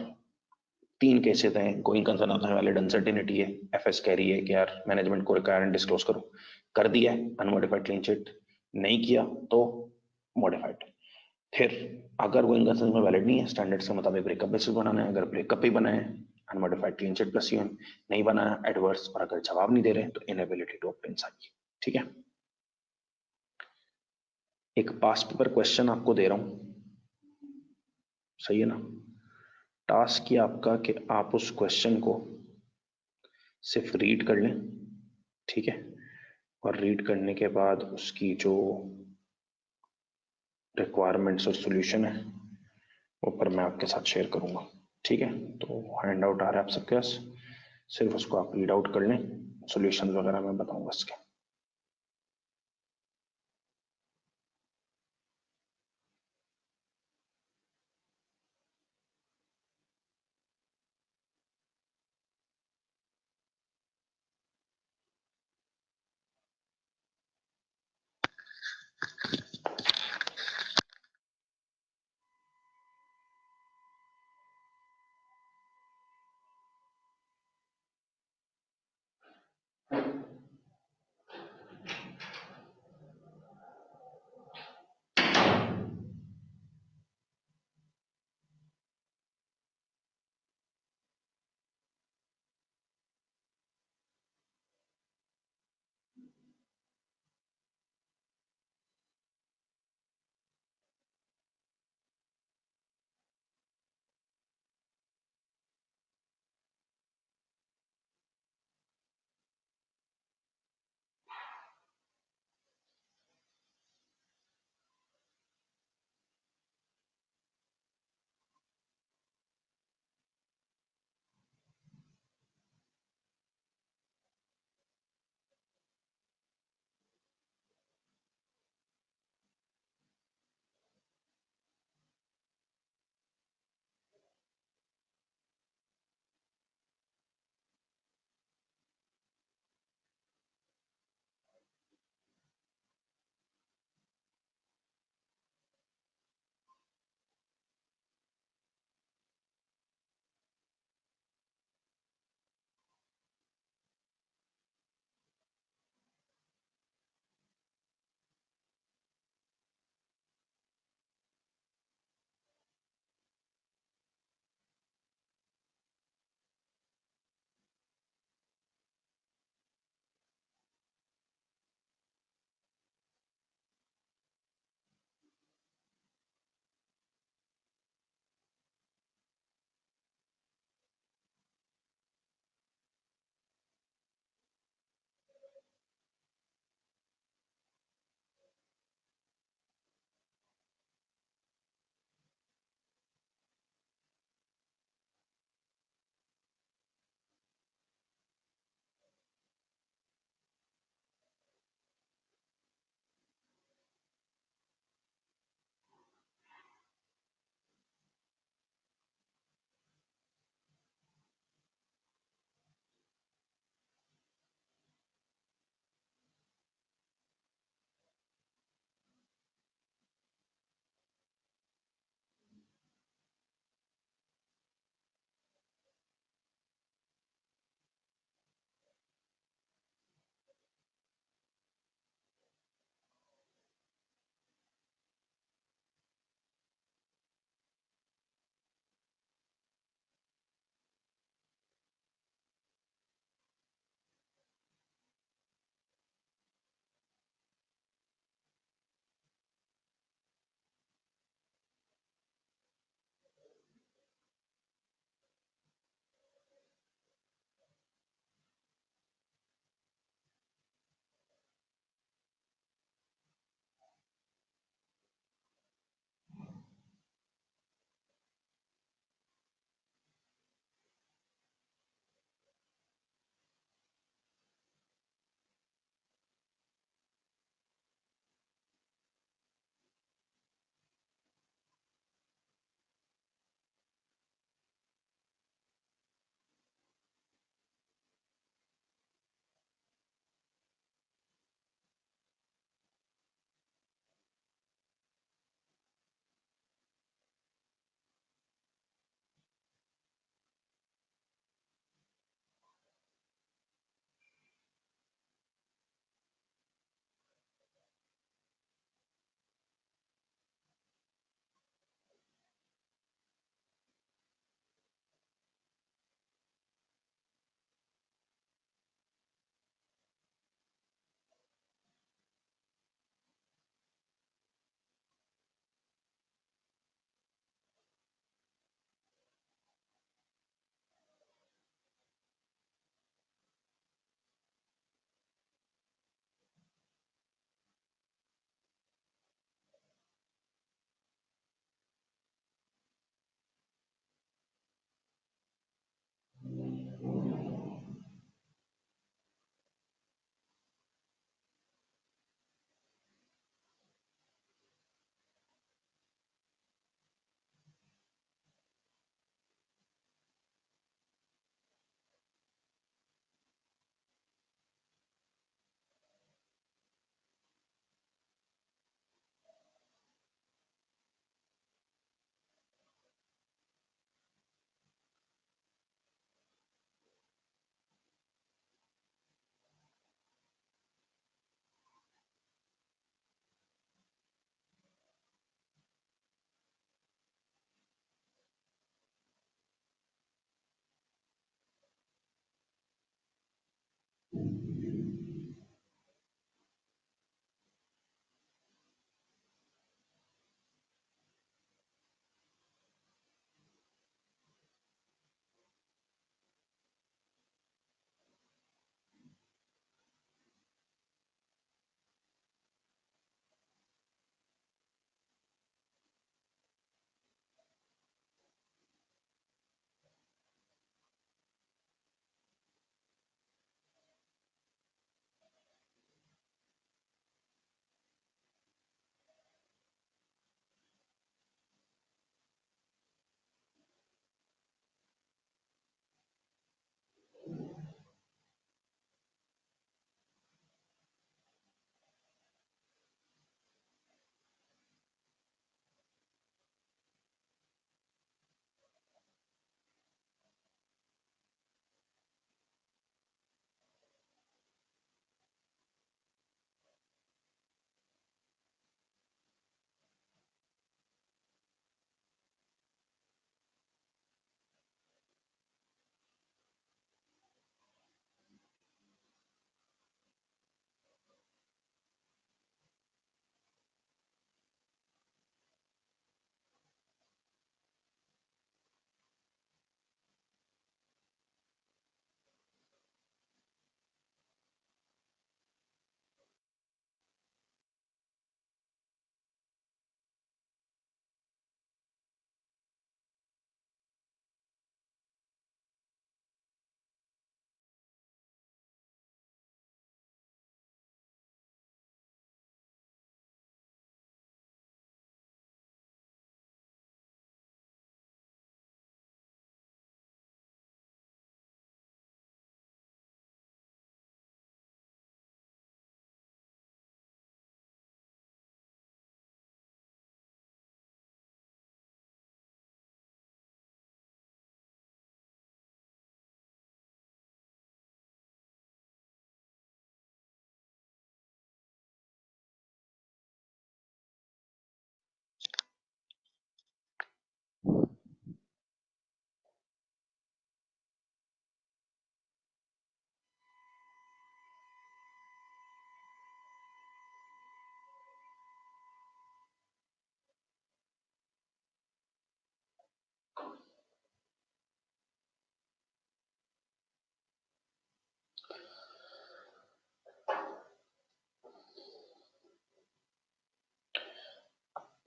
A: 3 केसेस हैं, गोइंग कंसर्न आता है वैलिड अनसर्टेनिटी है, एफएस कह रही है कि यार मैनेजमेंट को रिक्वायरमेंट डिस्क्लोज करो, कर दिया है अनमोडिफाइड क्लीन चिट, नहीं किया तो मॉडिफाइड। फिर अगर गोइंग कंसर्न में वैलिड नहीं है, स्टैंडर्ड्स के मुताबिक ब्रेकअप बेसिस बनाना है, अगर ब्रेकअप ही बनाए unmodified clean chit plus UN, नहीं बनाया एडवर्स, और अगर जवाब नहीं दे रहे तो इनएबिलिटी टू ऑब्टेन साई, ठीक है। एक पास्ट पेपर क्वेश्चन आपको दे रहा हूं, सही है ना, टास्क ये आपका कि आप उस क्वेश्चन को सिर्फ रीड कर लें, ठीक है, और रीड करने के बाद उसकी जो रिक्वायरमेंट्स और सॉल्यूशन है वो पर मैं आपके साथ शेयर करूंगा, ठीक है। तो हैंड आउट आ रहा है आप सबके पास, सिर्फ उसको आप रीड आउट कर लें, सॉल्यूशंस वगैरह मैं बताऊंगा इसके।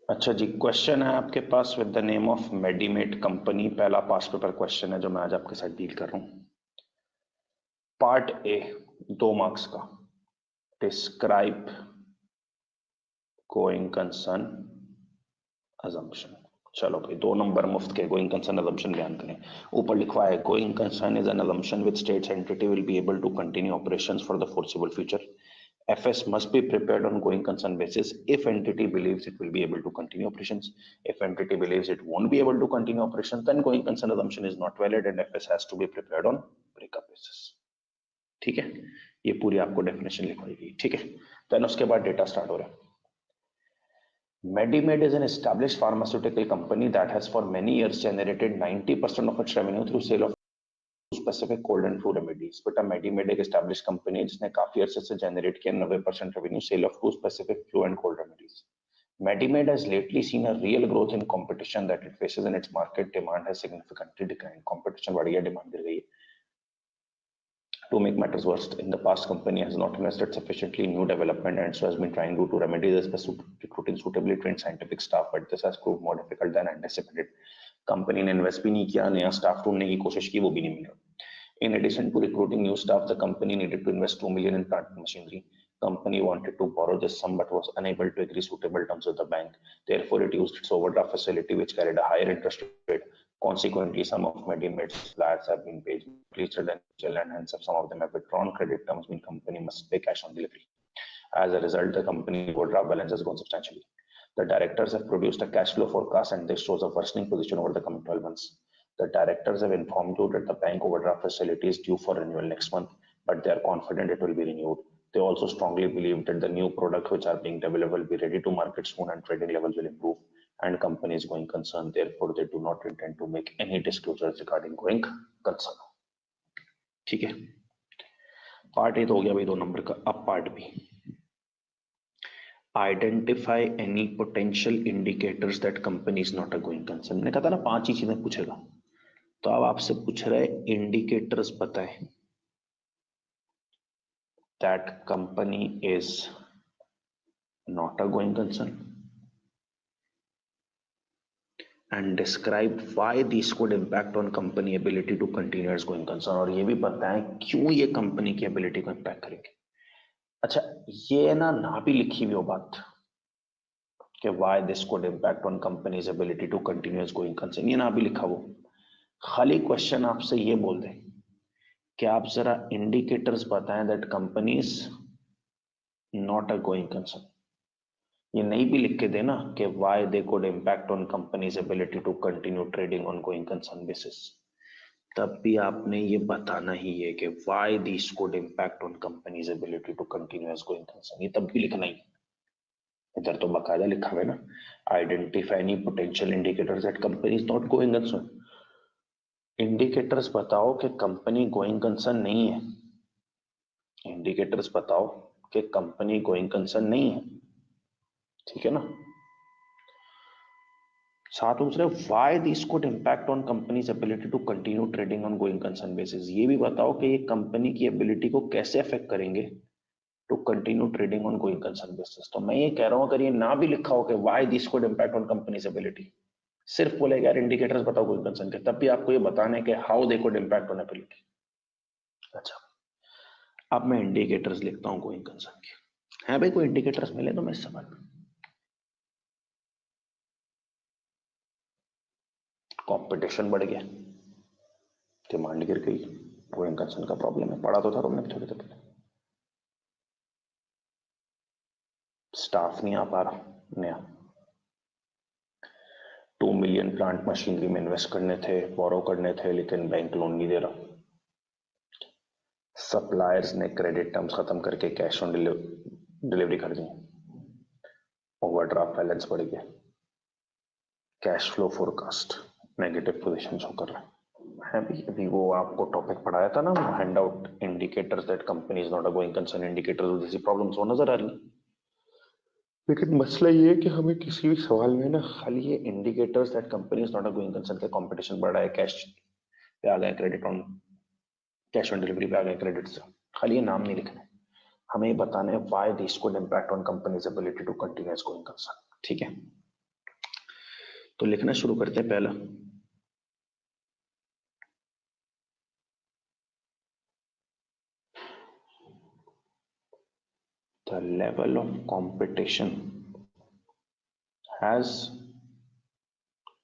A: अच्छा जी, क्वेश्चन है आपके पास with the name of Medimate company. पहला पास पेपर क्वेश्चन है जो मैं आज आपके साथ डील कर रहा हूं। पार्ट ए, 2 मार्क्स का। Describe going concern assumption. चलो भाई, 2 नंबर मुफ्त के। गोइंग कंसर्न अजम्पशन बयान करें। ऊपर लिखवा है, going concern is an assumption which states entity will be able to continue operations for the foreseeable future. FS must be prepared on going concern basis if entity believes it will be able to continue operations. If entity believes it won't be able to continue operations, then going concern assumption is not valid and FS has to be prepared on breakup basis. ठीक है, ये पूरी आपको definition लिखवाई गई। ठीक है, then उसके बाद डेटा स्टार्ट हो रहा है। Medimed is an established pharmaceutical company that has for many years generated 90% of its revenue through sale of specific cold and flu remedies. बेटा मेडीमेड एक एस्टैब्लिश कंपनी है जिसने काफी अरसे से जनरेट किया 90% revenue sale of two specific flu and cold remedies. Medimed has lately seen a real growth in competition that it faces in its market. Demand has significantly declined. Competition बढ़ गया, demand गिर गई है। To make matters worse, in the past, company has not invested sufficiently in new development and so has been trying to remedy this by recruiting suitably trained scientific staff, but this has proved more difficult than anticipated. Company ने invest भी नहीं किया, नया staff ढूंढने की कोशिश की, वो भी नहीं मिला। In addition to recruiting new staff, the company needed to invest 2 million in plant and machinery. Company wanted to borrow this sum but was unable to agree suitable terms with the bank. Therefore, it used its overdraft facility, which carried a higher interest rate. Consequently, some of Medimed's flats have been paid leaser than usual, and hence some of them have withdrawn credit terms, mean company must pay cash on delivery. As a result, the company overdraft balance has gone substantially. The directors have produced a cash flow forecast and this shows a worsening position over the coming 12 months. The directors have informed you that the bank overdraft facility is due for renewal next month, but they are confident it will be renewed. They also strongly believe that the new products which are being developed will be ready to market soon and trading levels will improve, and company is going concern. Therefore, they do not intend to make any disclosures regarding going concern. ठीक है, part A तो हो गया भाई 2 number का। अब part B, identify any potential indicators that company is not a going concern. मैंने कहा था ना 5 ही चीजें पूछेगा, तो अब आपसे पूछ रहा है इंडिकेटर्स बताएं that company is not a going concern and describe why these could impact on company ability to continue as going concern, और ये भी बताएं क्यों ये कंपनी की एबिलिटी को इम्पैक्ट करेंगे। अच्छा, ये ना भी लिखी हुई हो बात कि why this could impact on company's ability to continue as going concern, ये ना भी लिखा हो, खाली क्वेश्चन आपसे ये बोल दे कि आप जरा इंडिकेटर्स बताएं that company is not a going concern. ये नहीं भी लिख के देना कि why they could impact on company's ability to continue trading on going concern basis, तब भी आपने ये बताना ही है कि why these could impact on company's ability to continue as going concern, ये तब भी लिखना ही। इधर तो बकायदा लिखा हुआ है ना, identify any potential indicators that company is not going concern. Indicators बताओ कि कंपनी गोइंग कंसर्न नहीं है, इंडिकेटर्स बताओ कि कंपनी गोइंग कंसर्न नहीं है, ठीक है ना। साथ में दूसरे why this could impact on company's ability to continue trading on going concern basis, ये भी बताओ कि ये कंपनी की एबिलिटी को कैसे अफेक्ट करेंगे to continue trading on going concern basis. तो मैं ये कह रहा हूं अगर ये ना भी लिखा हो कि why this could impact on company's ability, सिर्फ बोलेगा यार इंडिकेटर्स बताओ गोइंग कंसर्न के, तब भी आपको ये बताना है कि how they could impact on ability. अच्छा, अब मैं इंडिकेटर्स लिखता हूं गोइंग कंसर्न के। है भाई कोई इंडिकेटर्स मिले तो मैं सवाल, कंपटीशन बढ़ गया, डिमांड गिर गई, गोइंग कंसर्न का प्रॉब्लम है, पढ़ा तो था तुमने थोड़ी देर पहले। स्टाफ नहीं आ पा रहा नया, 2 मिलियन प्लांट मशीनरी में इन्वेस्ट करने थे, बोरो करने थे, लेकिन बैंक लोन नहीं दे रहा। सप्लायर्स ने क्रेडिट टर्म्स खत्म करके कैश ऑन डिलीवरी कर दी, ओवरड्राफ्ट बैलेंस बढ़ गया, cash flow forecast negative position show कर रहा है भी। अभी वो आपको टॉपिक पढ़ाया था ना, hand out indicators that company is not a going concern indicators, जैसी प्रॉब्लम्स हो नजर आ रही है। लेकिन मसला ये है कि हमें किसी भी सवाल में ना खाली ये indicators that company is not a going concern के, कंपटीशन बढ़ रहा है, कैश पे आ गए, credit on cash on delivery पे आ गए क्रेडिट से, खाली ये नाम नहीं लिखना है, हमें ये बताना है why this could impact on company's ability to continue as going concern. ठीक है, तो लिखना शुरू करते हैं। पहला, the level of competition has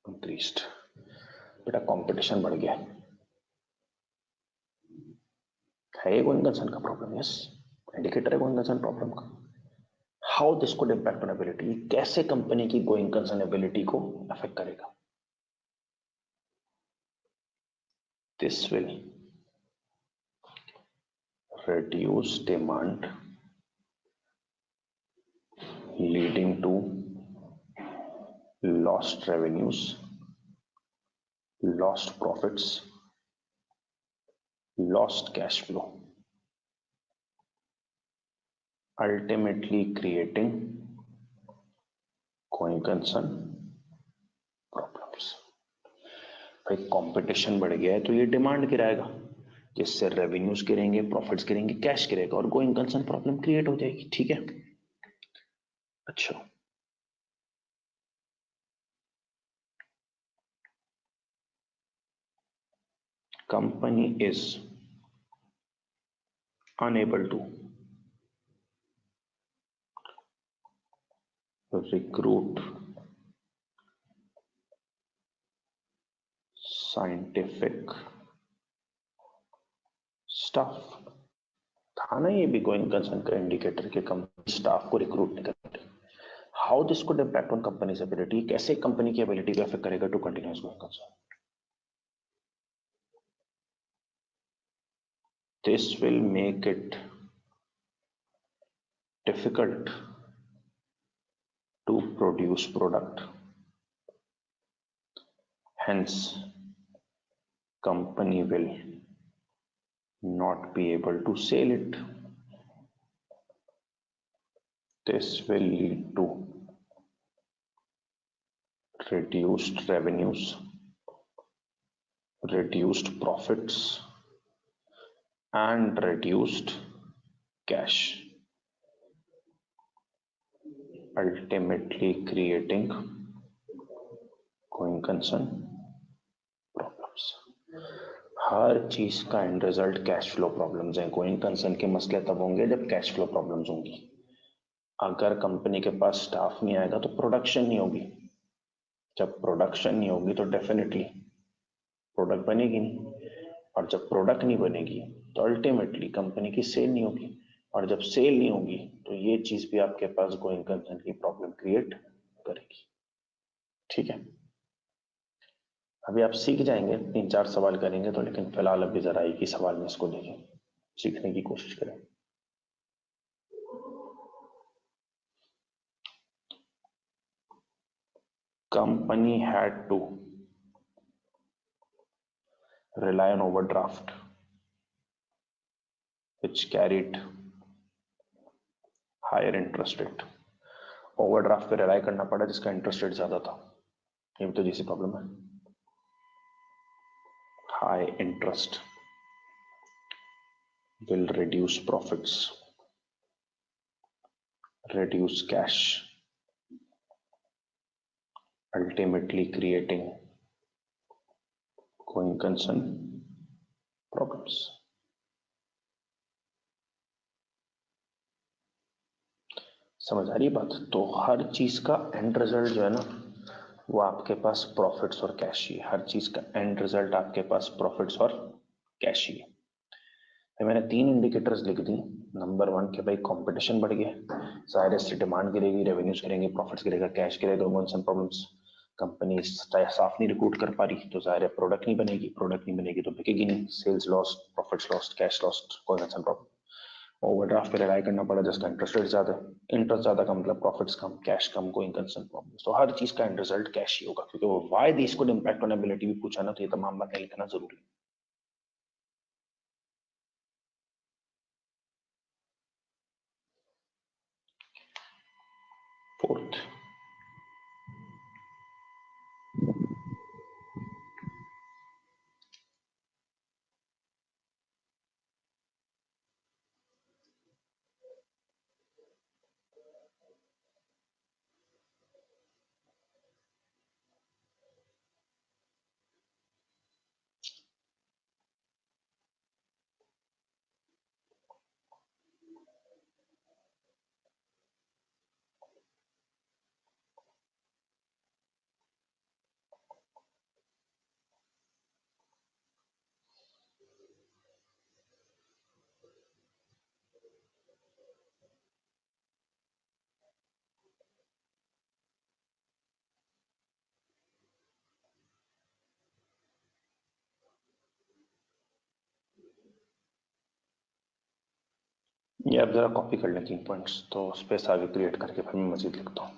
A: increased। बेटा कंपटीशन बढ़ गया है, ये गोइंग कंसर्न का प्रॉब्लम, यस, इंडिकेटर है गोइंग कंसर्न प्रॉब्लम का। How this could impact on ability, कैसे कंपनी की गोइंग कंसर्न एबिलिटी को अफेक्ट करेगा। This will reduce demand leading to lost revenues, lost profits, lost cash flow, ultimately creating going concern problems। भाई competition बढ़ गया है तो ये डिमांड गिराएगा, जिससे रेवेन्यूज गिरेंगे, प्रॉफिट्स गिरेंगे, कैश गिरेगा और गोइंग कंसर्न प्रॉब्लम क्रिएट हो जाएगी। ठीक है, अच्छा, company is unable to recruit scientific staff। था ना ये भी गोइंग कंसर्न का इंडिकेटर के, कंपनी स्टाफ को रिक्रूट नहीं करते। How this could impact on company's ability, कैसे कंपनी की एबिलिटी को अफेक्ट करेगा to continuous going concern. This will make it difficult to produce product, hence company will not be able to sell it. This will lead to reduced revenues, reduced profits, and reduced cash, ultimately creating going concern problems. हर चीज का end result cash flow problems हैं। Going concern के मसले तब होंगे जब cash flow problems होंगी। अगर कंपनी के पास स्टाफ नहीं आएगा तो प्रोडक्शन नहीं होगी। जब प्रोडक्शन नहीं होगी तो डेफिनेटली प्रोडक्ट बनेगी नहीं, और जब प्रोडक्ट नहीं बनेगी तो अल्टीमेटली कंपनी की सेल नहीं होगी, और जब सेल नहीं होगी तो ये चीज भी आपके पास गोइंग कंसर्न की प्रॉब्लम क्रिएट करेगी। ठीक है, अभी आप सीख जाएंगे, 3-4 सवाल करेंगे तो, लेकिन फिलहाल अभी जरा एक ही सवाल में इसको देखें, सीखने की कोशिश करें। Company had to rely on overdraft, which carried higher interest rate. Overdraft पे रिलाई करना पड़ा जिसका इंटरेस्ट रेट ज्यादा था। ये भी तो जैसी प्रॉब्लम है। High interest will reduce profits, reduce cash, ultimately creating going concern problems. समझ आ रही बात? तो हर चीज का एंड रिजल्ट जो है ना, वो आपके पास प्रॉफिट्स और कैश ही है। हर चीज का एंड रिजल्ट आपके पास प्रॉफिट्स और कैश ही है। तो मैंने 3 इंडिकेटर्स लिख दी। नंबर 1 के भाई कंपटीशन बढ़ गया, जाहिर है डिमांड गिरेगी, रेवेन्यूज गिरेंगे, प्रॉफिट्स गिरेगा, कैश गिरेगा, कौन प्रॉब्लम्स। कंपनी साफ नहीं रिक्रूट कर पा रही तो जाहिर है प्रोडक्ट नहीं बनेगी, प्रोडक्ट नहीं बनेगी तो बिकेगी नहीं, sales lost, profits lost, cash lost, कौन प्रॉब्लम। ओवरड्राफ्ट पे रिलाई करना पड़ा जिसका इंटरेस्ट रेट ज्यादा है, इंटरेस्ट ज्यादा का मतलब प्रॉफिट्स कम, कैश कम, गोइंग कंसर्न प्रॉब्लम्स। तो हर चीज का एंड रिजल्ट कैश ही होगा, क्योंकि वो why this could impact on ability भी पूछा ना, तो ये तमाम बातें लिखना जरूरी है। फोर्थ, ये आप जरा कॉपी कर लें 3 पॉइंट्स, तो स्पेस आगे क्रिएट करके फिर मैं मजीद लिखता हूँ।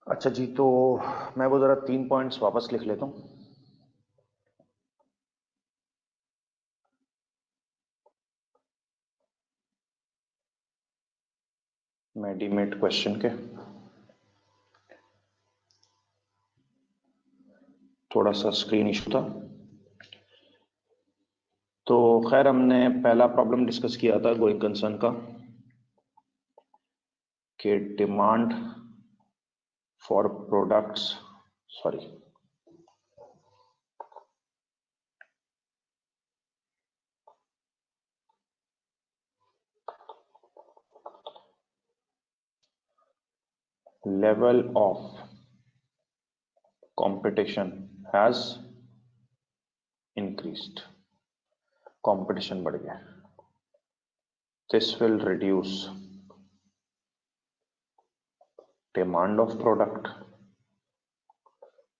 A: अच्छा जी, तो मैं वो जरा 3 पॉइंट्स वापस लिख लेता हूँ। मेडिमेट क्वेश्चन के थोड़ा सा स्क्रीन इशू था। तो खैर, हमने पहला प्रॉब्लम डिस्कस किया था गोइंग कंसर्न का, कि demand for products, sorry, level of competition has increased, competition बढ़ गया। This will reduce demand of product,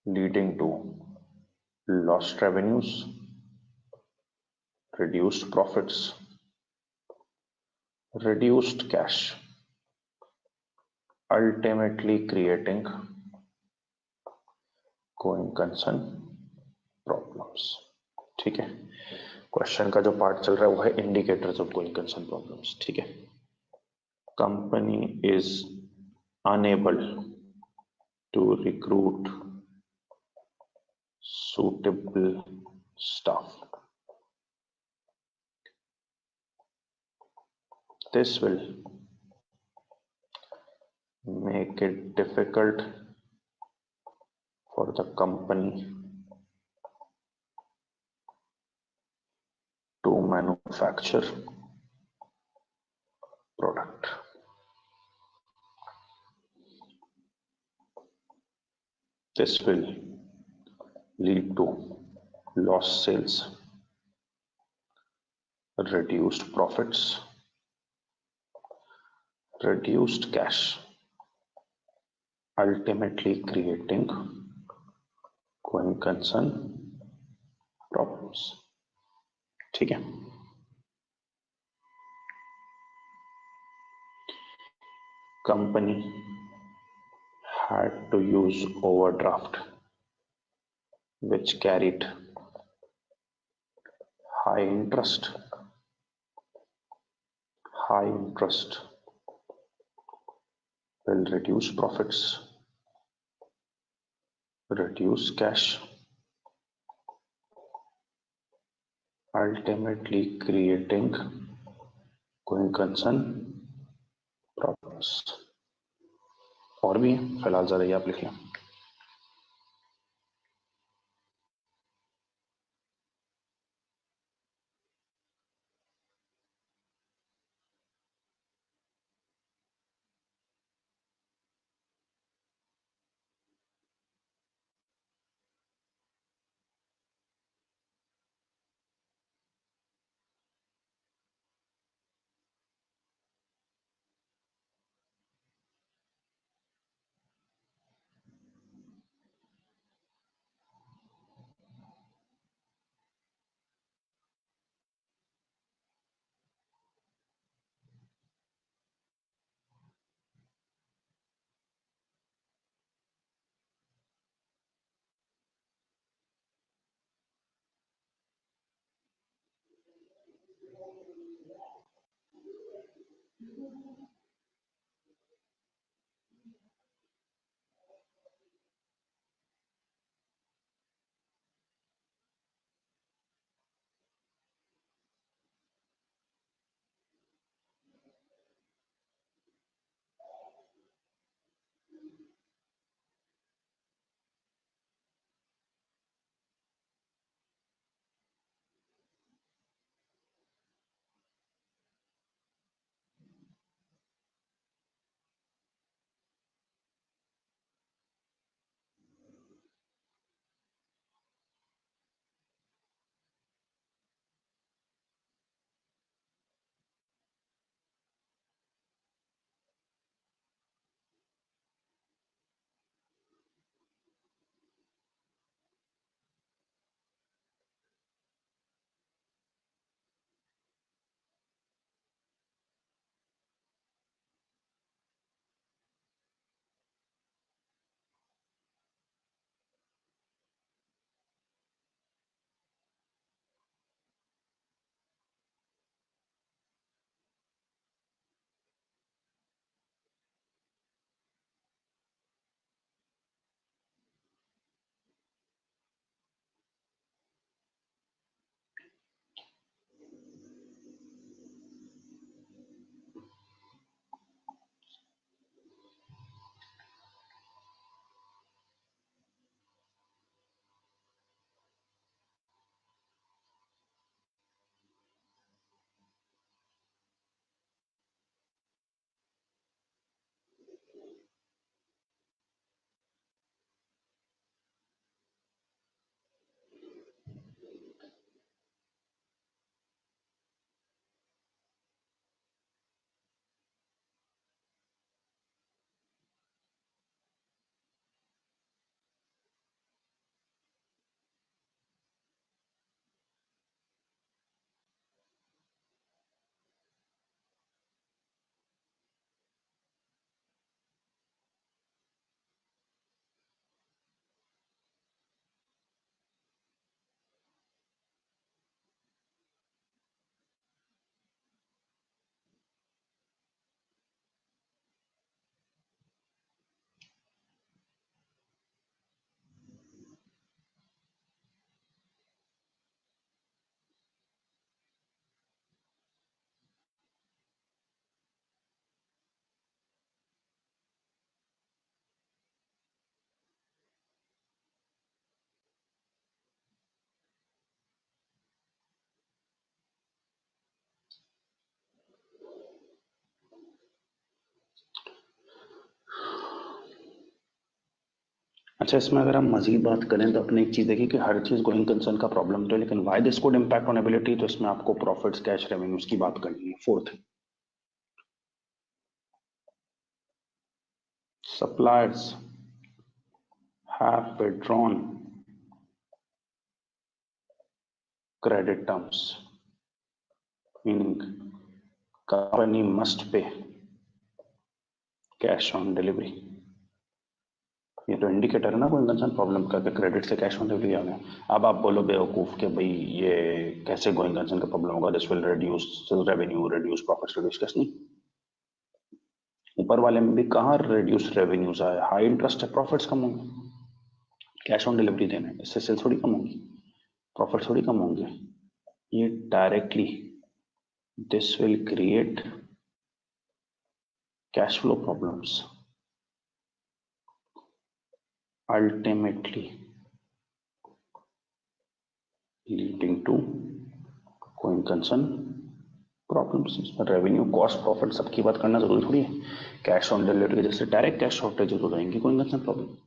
A: leading to lost revenues, reduced profits, reduced cash, ultimately creating going concern problems। ठीक है, question का जो part चल रहा है वो है indicators of going concern problems. ठीक है, company is unable to recruit suitable staff, this will make it difficult for the company to manufacture product। This will lead to lost sales, reduced profits, reduced cash, ultimately creating going concern problems। ठीक है, company had to use overdraft which carried high interest, high interest will reduce profits, reduce cash, ultimately creating going concern problems। और भी फिलहाल जरा ये आप लिख लें। अच्छा, इसमें अगर हम मजीद बात करें तो अपने एक चीज देखिए कि हर चीज गोइंग कंसर्न का प्रॉब्लम तो है, लेकिन why this could impact on ability, तो इसमें आपको प्रॉफिट्स कैश रेवेन्यूज की बात करनी है। Fourth, suppliers have withdrawn credit terms, meaning company must pay cash on delivery। ये तो इंडिकेटर है ना कोई कंसर्न प्रॉब्लम का, क्रेडिट से कैश ऑन डिलीवरी आ गया। अब आप बोलो बेवकूफ के भाई ये कैसे गोइंग कंसर्न का प्रॉब्लम होगा, this will reduce revenue, reduce profits, reduce cash. नहीं, ऊपर वाले में भी कहाँ रिड्यूस रेवेन्यूज आया, हाई इंटरेस्ट है, प्रॉफिट्स कम होंगे। कैश ऑन डिलीवरी देना है, इससे सेल्स थोड़ी कम होगी, प्रॉफिट थोड़ी कम होंगे। ये directly this will create cash flow problems, ultimately leading to going concern problems. इसमें रेवेन्यू, कॉस्ट, प्रॉफिट सबकी बात करना जरूरी थोड़ी है। कैश ऑन डिलीवरी की वजह से डायरेक्ट कैश शॉर्टेज जरूर रहेंगी, कोई कंसर्न प्रॉब्लम।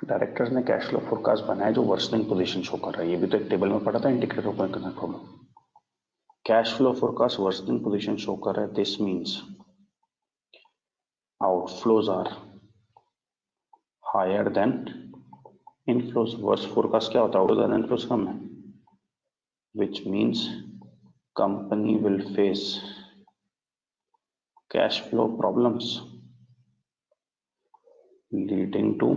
A: डायरेक्टर्स ने कैश फ्लो फोरकास्ट बनाया जो वर्सनिंग पोजीशन शो कर रहा है, ये भी तो एक टेबल में पढ़ा था, indicator of concern problem. Cash flow forecast worsening position show कर रहा है, this means outflows are higher than inflows. Worse forecast क्या होता है, आउटफ्लोज और इनफ्लोज कम है, which means company will face cash flow problems leading to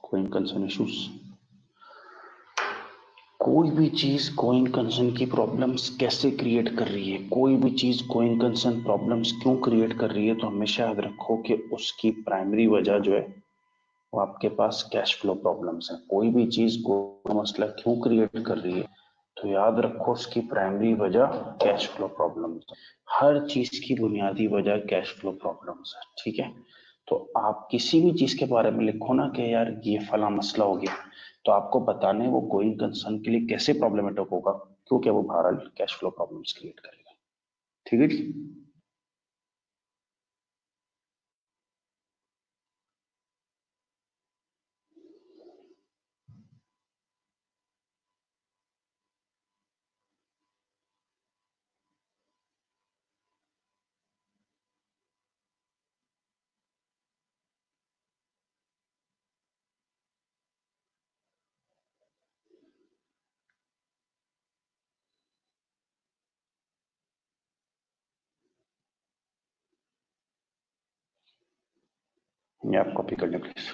A: going concern issues। कोई भी चीज गोइंग कंसर्न की प्रॉब्लम्स कैसे क्रिएट कर रही है, कोई भी चीज गोइंग कंसर्न प्रॉब्लम्स क्यों क्रिएट कर रही है, तो हमेशा याद रखो कि उसकी प्राइमरी वजह जो है वो आपके पास कैश फ्लो प्रॉब्लम्स है। कोई भी चीज को मसला क्यों क्रिएट कर रही है, तो याद रखो उसकी प्राइमरी वजह कैश फ्लो प्रॉब्लम्स है। हर चीज की बुनियादी वजह कैश फ्लो प्रॉब्लम्स है, ठीक है। तो आप किसी भी चीज के बारे में लिखो ना कि यार ये फला मसला हो गया, तो आपको बताने वो गोइंग कंसर्न के लिए कैसे प्रॉब्लमेटिक होगा, क्योंकि वो बहरहाल कैश फ्लो प्रॉब्लम्स क्रिएट करेगा। ठीक है जी। ये आप कॉपी कर लें प्लीज।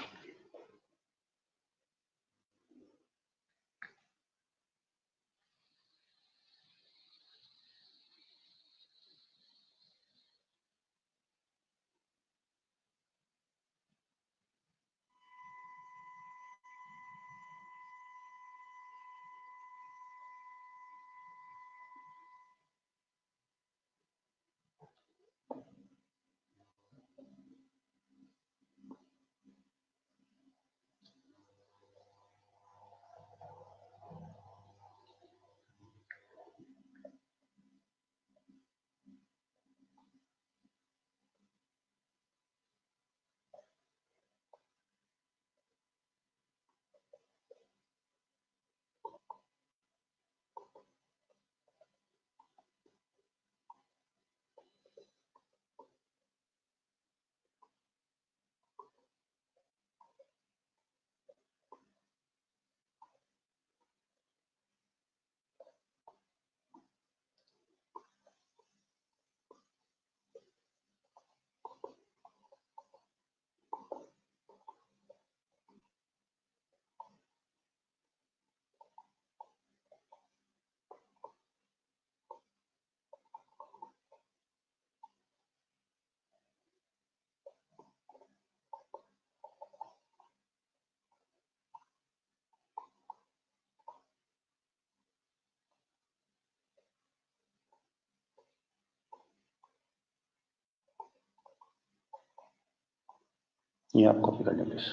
A: ये आप कॉपी कर लें प्लीज।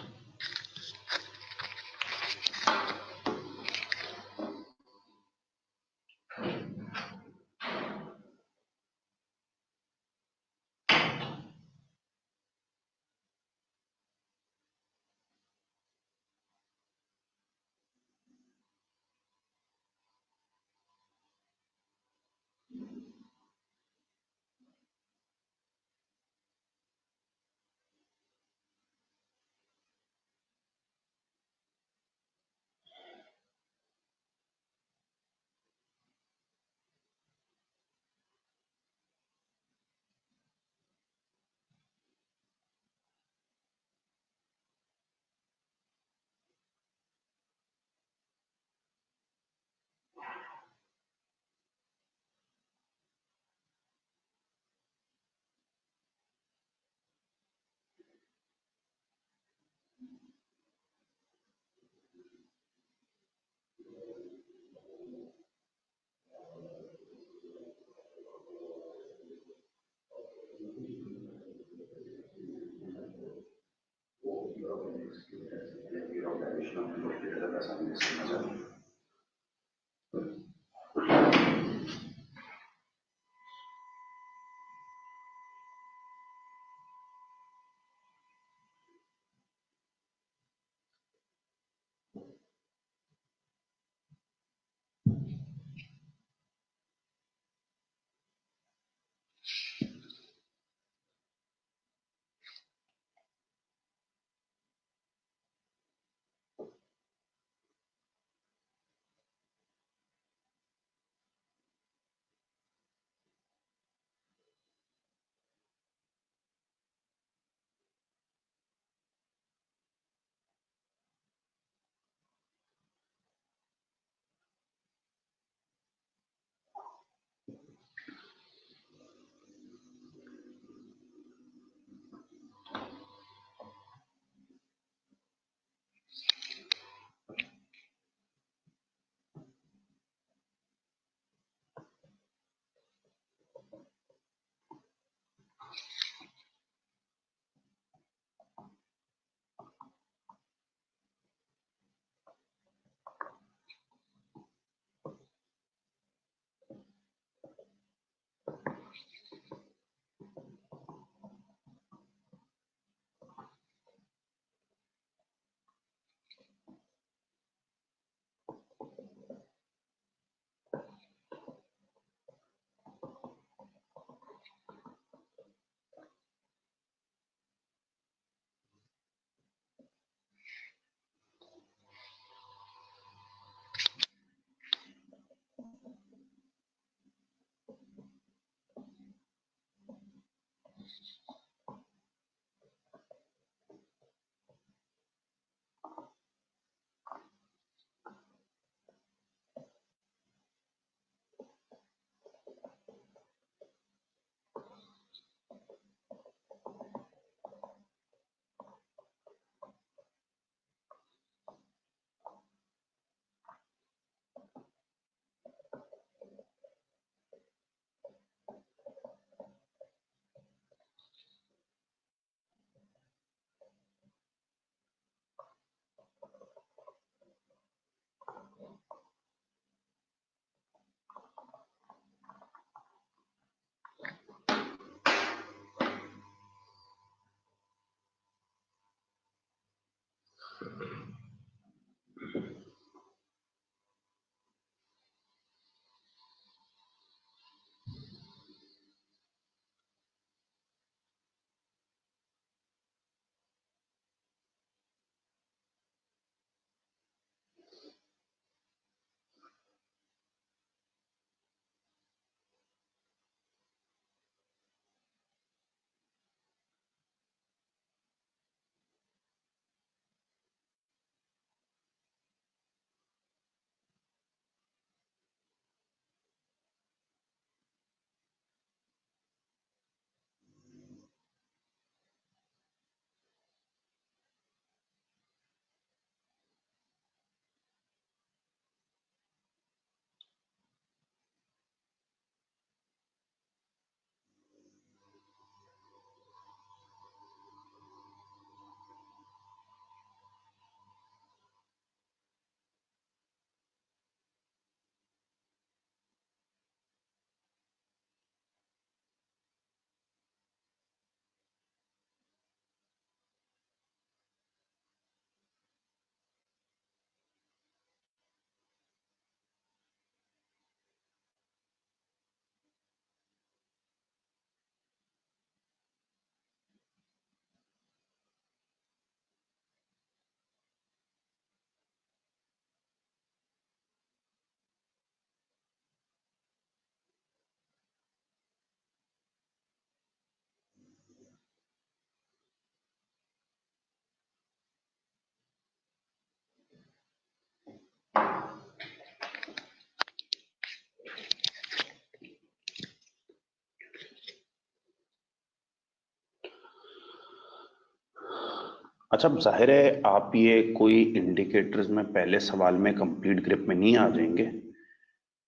A: अच्छा, अब जाहिर है आप ये कोई इंडिकेटर्स में पहले सवाल में कंप्लीट ग्रिप में नहीं आ जाएंगे,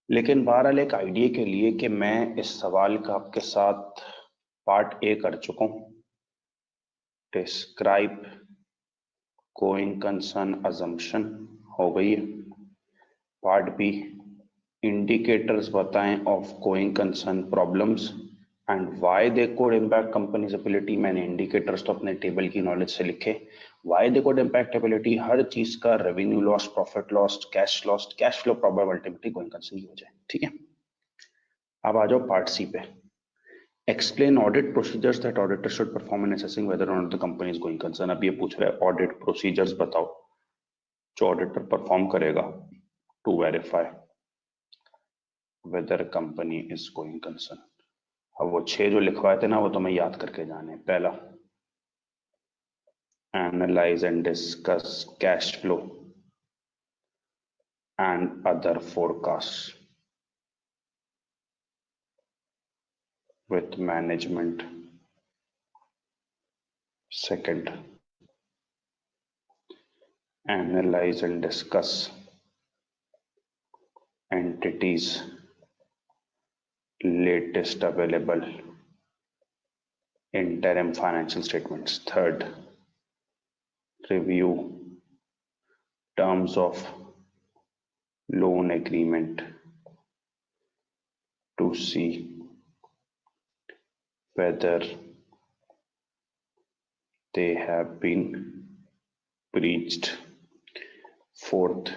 A: लेकिन बहरहाल एक आइडिया के लिए कि मैं इस सवाल का आपके साथ पार्ट ए कर चुका हूं, डिस्क्राइब गोइंग कंसर्न अजम्पशन हो गई है। पार्ट बी, इंडिकेटर्स बताएं of going concern problems and why they could impact company's ability. मैंने इंडिकेटर्स तो अपने टेबल की नॉलेज से लिखे, why they could impact ability, हर चीज का revenue loss, profit loss, cash flow problem ultimately going concern की हो जाए। ठीक है, अब आ जाओ पार्ट सी पे। Explain audit procedures that auditor should perform in assessing whether or not the company is going concern. अब ये पूछ रहा है ऑडिट प्रोसीजर्स बताओ जो ऑडिटर परफॉर्म करेगा to verify whether company is going concern. अब वो 6 जो लिखवाए थे ना, वो तो मैं याद करके जाने। पहला, analyse and discuss cash flow and other forecast with management. Second, analyze and discuss entities latest available interim financial statements. Third, review terms of loan agreement to see whether they have been breached. Fourth,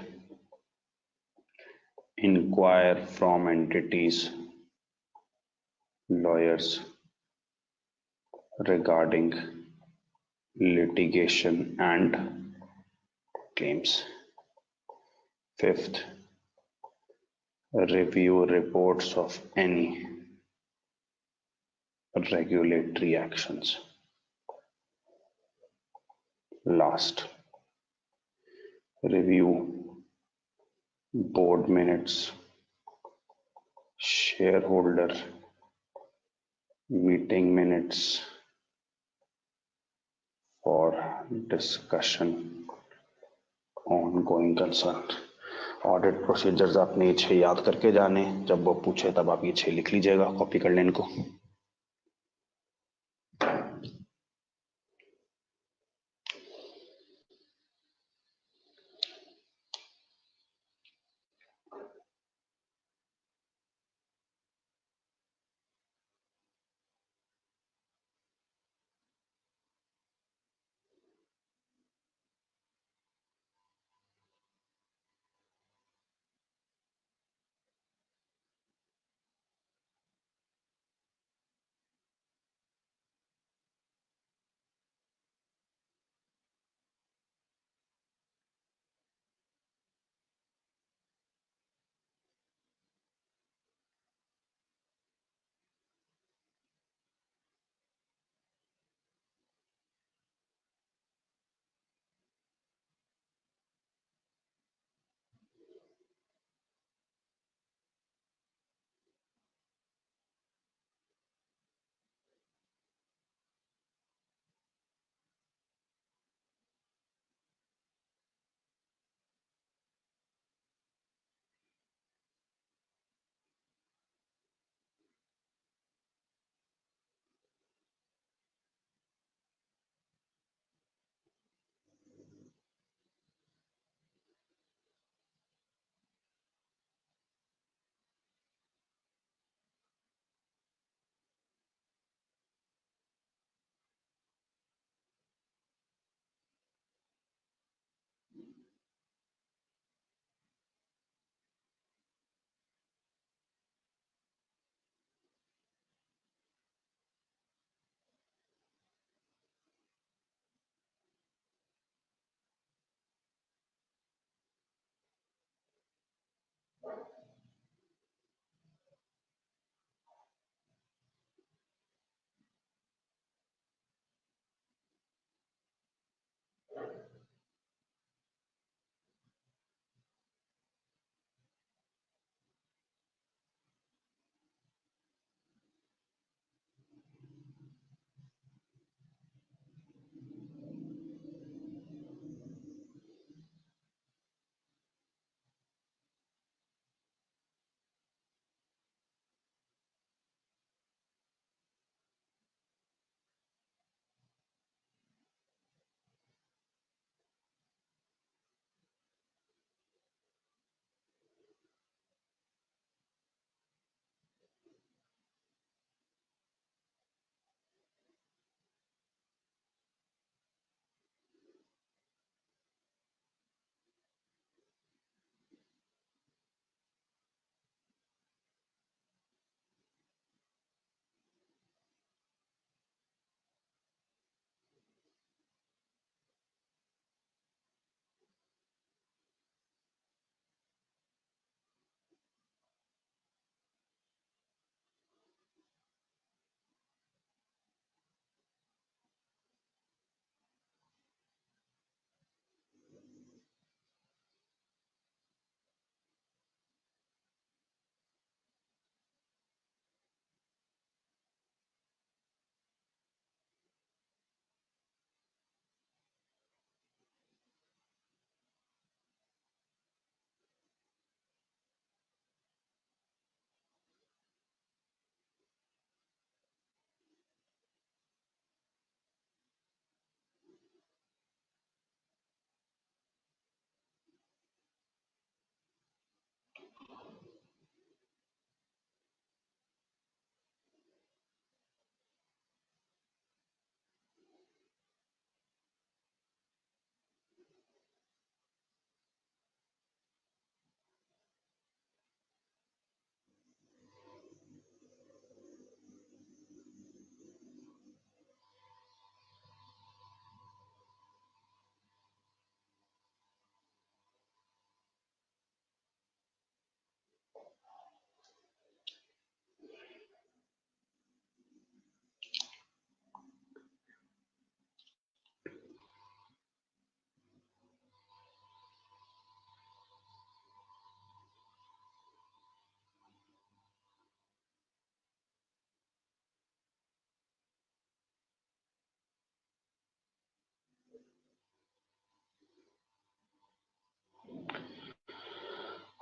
A: inquire from entities lawyers regarding litigation and claims. Fifth, review reports of any regulatory actions. Last, review board minutes, shareholder meeting minutes for discussion on going concern. Audit procedures आपने ये 6 याद करके जाने, जब वो पूछे तब आप ये 6 लिख लीजिएगा, कॉपी कर लें इनको।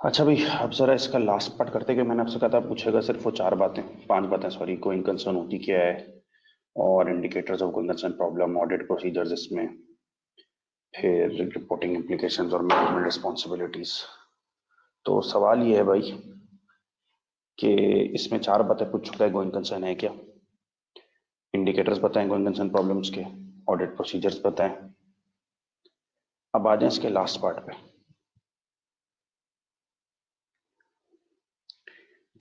A: अच्छा भाई, अब जरा इसका लास्ट पार्ट करते कि मैंने आपसे कहा था पूछेगा सिर्फ वो 4 बातें, 5 बातें सॉरी। गोइंग कंसर्न होती क्या है, और indicators of going concern problem, audit procedures इसमें, फिर रिपोर्टिंग इम्प्लीकेशंस और मैनेजमेंट रिस्पॉन्सिबिलिटीज। तो सवाल ये है भाई कि इसमें 4 बातें पूछ चुका है, गोइंग कंसर्न है क्या, इंडिकेटर्स बताएं गोइंग कंसर्न प्रॉब्लम्स के, ऑडिट प्रोसीजर्स बताएं। अब आ जाए इसके लास्ट पार्ट पे।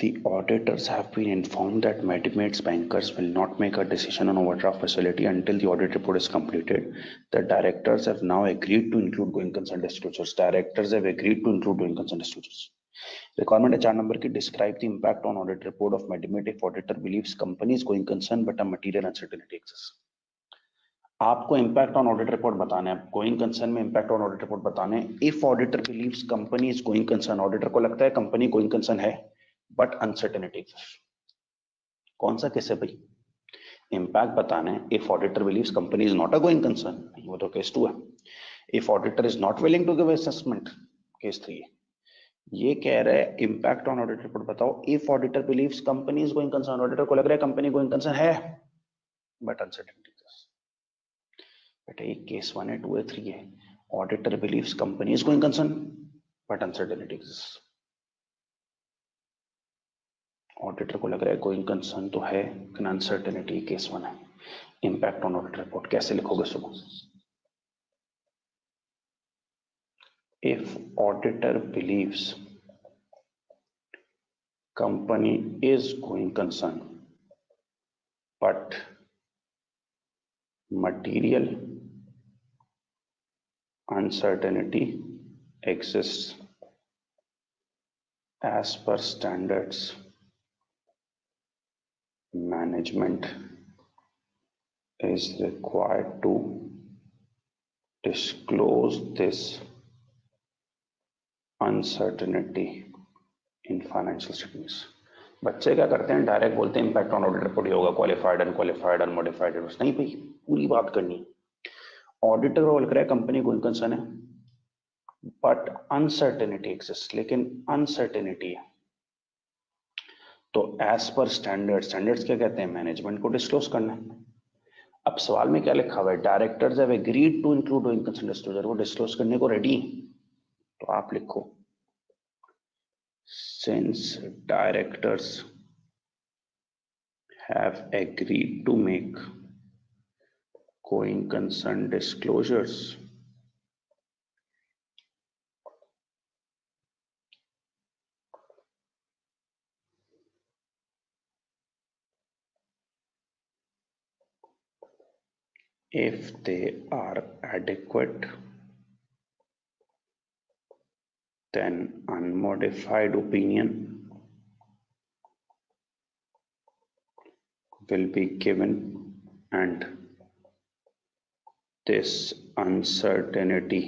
A: The auditors have been informed that Medimate's bankers will not make a decision on overdraft facility until the audit report is completed. The directors have now agreed to include going concern disclosures. Directors have agreed to include going concern disclosures. Requirement है 4 number की, describe the impact on audit report of Medimate if auditor believes company is going concern but a material uncertainty exists. आपको impact on audit report बताना है, going concern में impact on audit report बताने। If auditor believes company is going concern, auditor को लगता है company going concern है but uncertainty exist. कौन सा केस है भाई, इम्पैक्ट बताना है। If auditor believes company is not a going concern, वो तो केस 2 है। If auditor is not willing to give assessment, case 3 है। ये कह रहा है इम्पैक्ट ऑन ऑडिट रिपोर्ट बताओ if auditor believes company is going concern, auditor को लग रहा है कंपनी गोइंग कंसर्न है बट अनसर्टेनिटी एग्जिस्ट। बेटा ये केस 1 है, 2 है, 3 है। Auditor believes company is going concern but uncertainty exist. Auditor को लग रहा है गोइंग कंसर्न तो है लेकिन अनसर्टेनिटी केस 1 है। इम्पैक्ट ऑन ऑडिट रिपोर्ट कैसे लिखोगे सुबह? If auditor believes company is going concern but material uncertainty exists as per standards, management is required to disclose this uncertainty in financial statements. बच्चे क्या करते हैं, डायरेक्ट बोलते हैं इम्पैक्ट ऑन ऑडिट रिपोर्ट होगा क्वालिफाइड, अनक्वालिफाइड, अनमोडिफाइड। नहीं भाई, पूरी बात करनी। ऑडिटर को लग रहा है कंपनी गोइंग कंसर्न है बट अनसर्टेनिटी एग्जिस्ट, लेकिन अनसर्टेनिटी है तो एज पर स्टैंडर्ड्स क्या कहते हैं, मैनेजमेंट को डिस्क्लोज करना है। अब सवाल में क्या लिखा हुआ है, directors have agreed to include going concern disclosure, वो डिस्क्लोज करने को रेडी। तो आप लिखो since directors have agreed to make going concern disclosures, if they are adequate, then unmodified opinion will be given and this uncertainty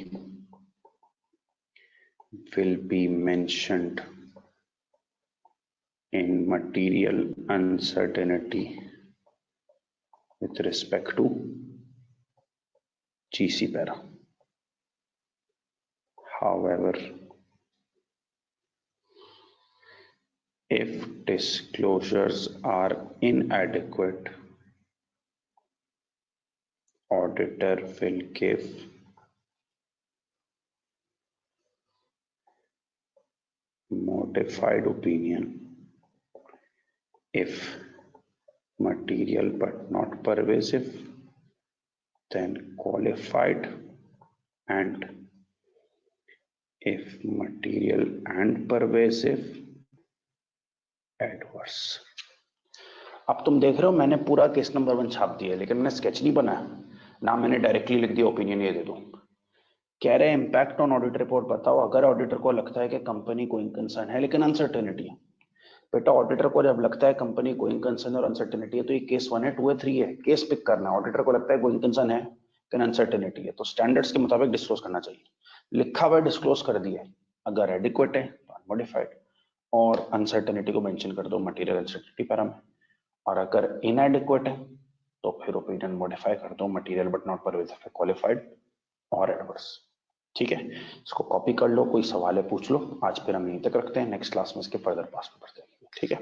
A: will be mentioned in material uncertainty with respect to GC para. However, if disclosures are inadequate, auditor will give modified opinion if material but not pervasive, then qualified, and if material and pervasive, adverse. अब तुम देख रहे हो मैंने पूरा case number 1 छाप दिया है, लेकिन मैंने स्केच नहीं बनाया ना, मैंने डायरेक्टली लिख दिया ओपिनियन ये दे दो। कह रहे हैं इम्पैक्ट ऑन ऑडिट रिपोर्ट बताओ अगर ऑडिटर को लगता है कि कंपनी गोइंग कंसर्न है लेकिन अनसर्टेनिटी है। बेटा ऑडिटर को जब लगता है कंपनी गोइंग कंसर्न और अनसर्टेनिटी है तो ये केस 1 है, 2 है, 3 है। केस पिक करना है, ऑडिटर को लगता है गोइंग कंसर्न है लेकिन अनसर्टेनिटी है तो स्टैंडर्ड्स के मुताबिक डिस्क्लोज करना चाहिए। लिखा हुआ डिस्क्लोज कर दिया, अगर एडिक्वेट है तो अनमोडिफाइड, और अनसर्टेनिटी को मेंशन कर दो मटेरियल अनसर्टेनिटी पैरा में, और अगर इनएडिक्वेट है तो फिर ओपिनियन मॉडिफाई कर दो material but not pervasive qualified और एडवर्स। ठीक है, इसको कॉपी कर लो, कोई सवाल है पूछ लो। आज फिर हम यहीं तक रखते हैं, नेक्स्ट क्लास में इसके फर्दर पास में पढ़ते हैं। ठीक है।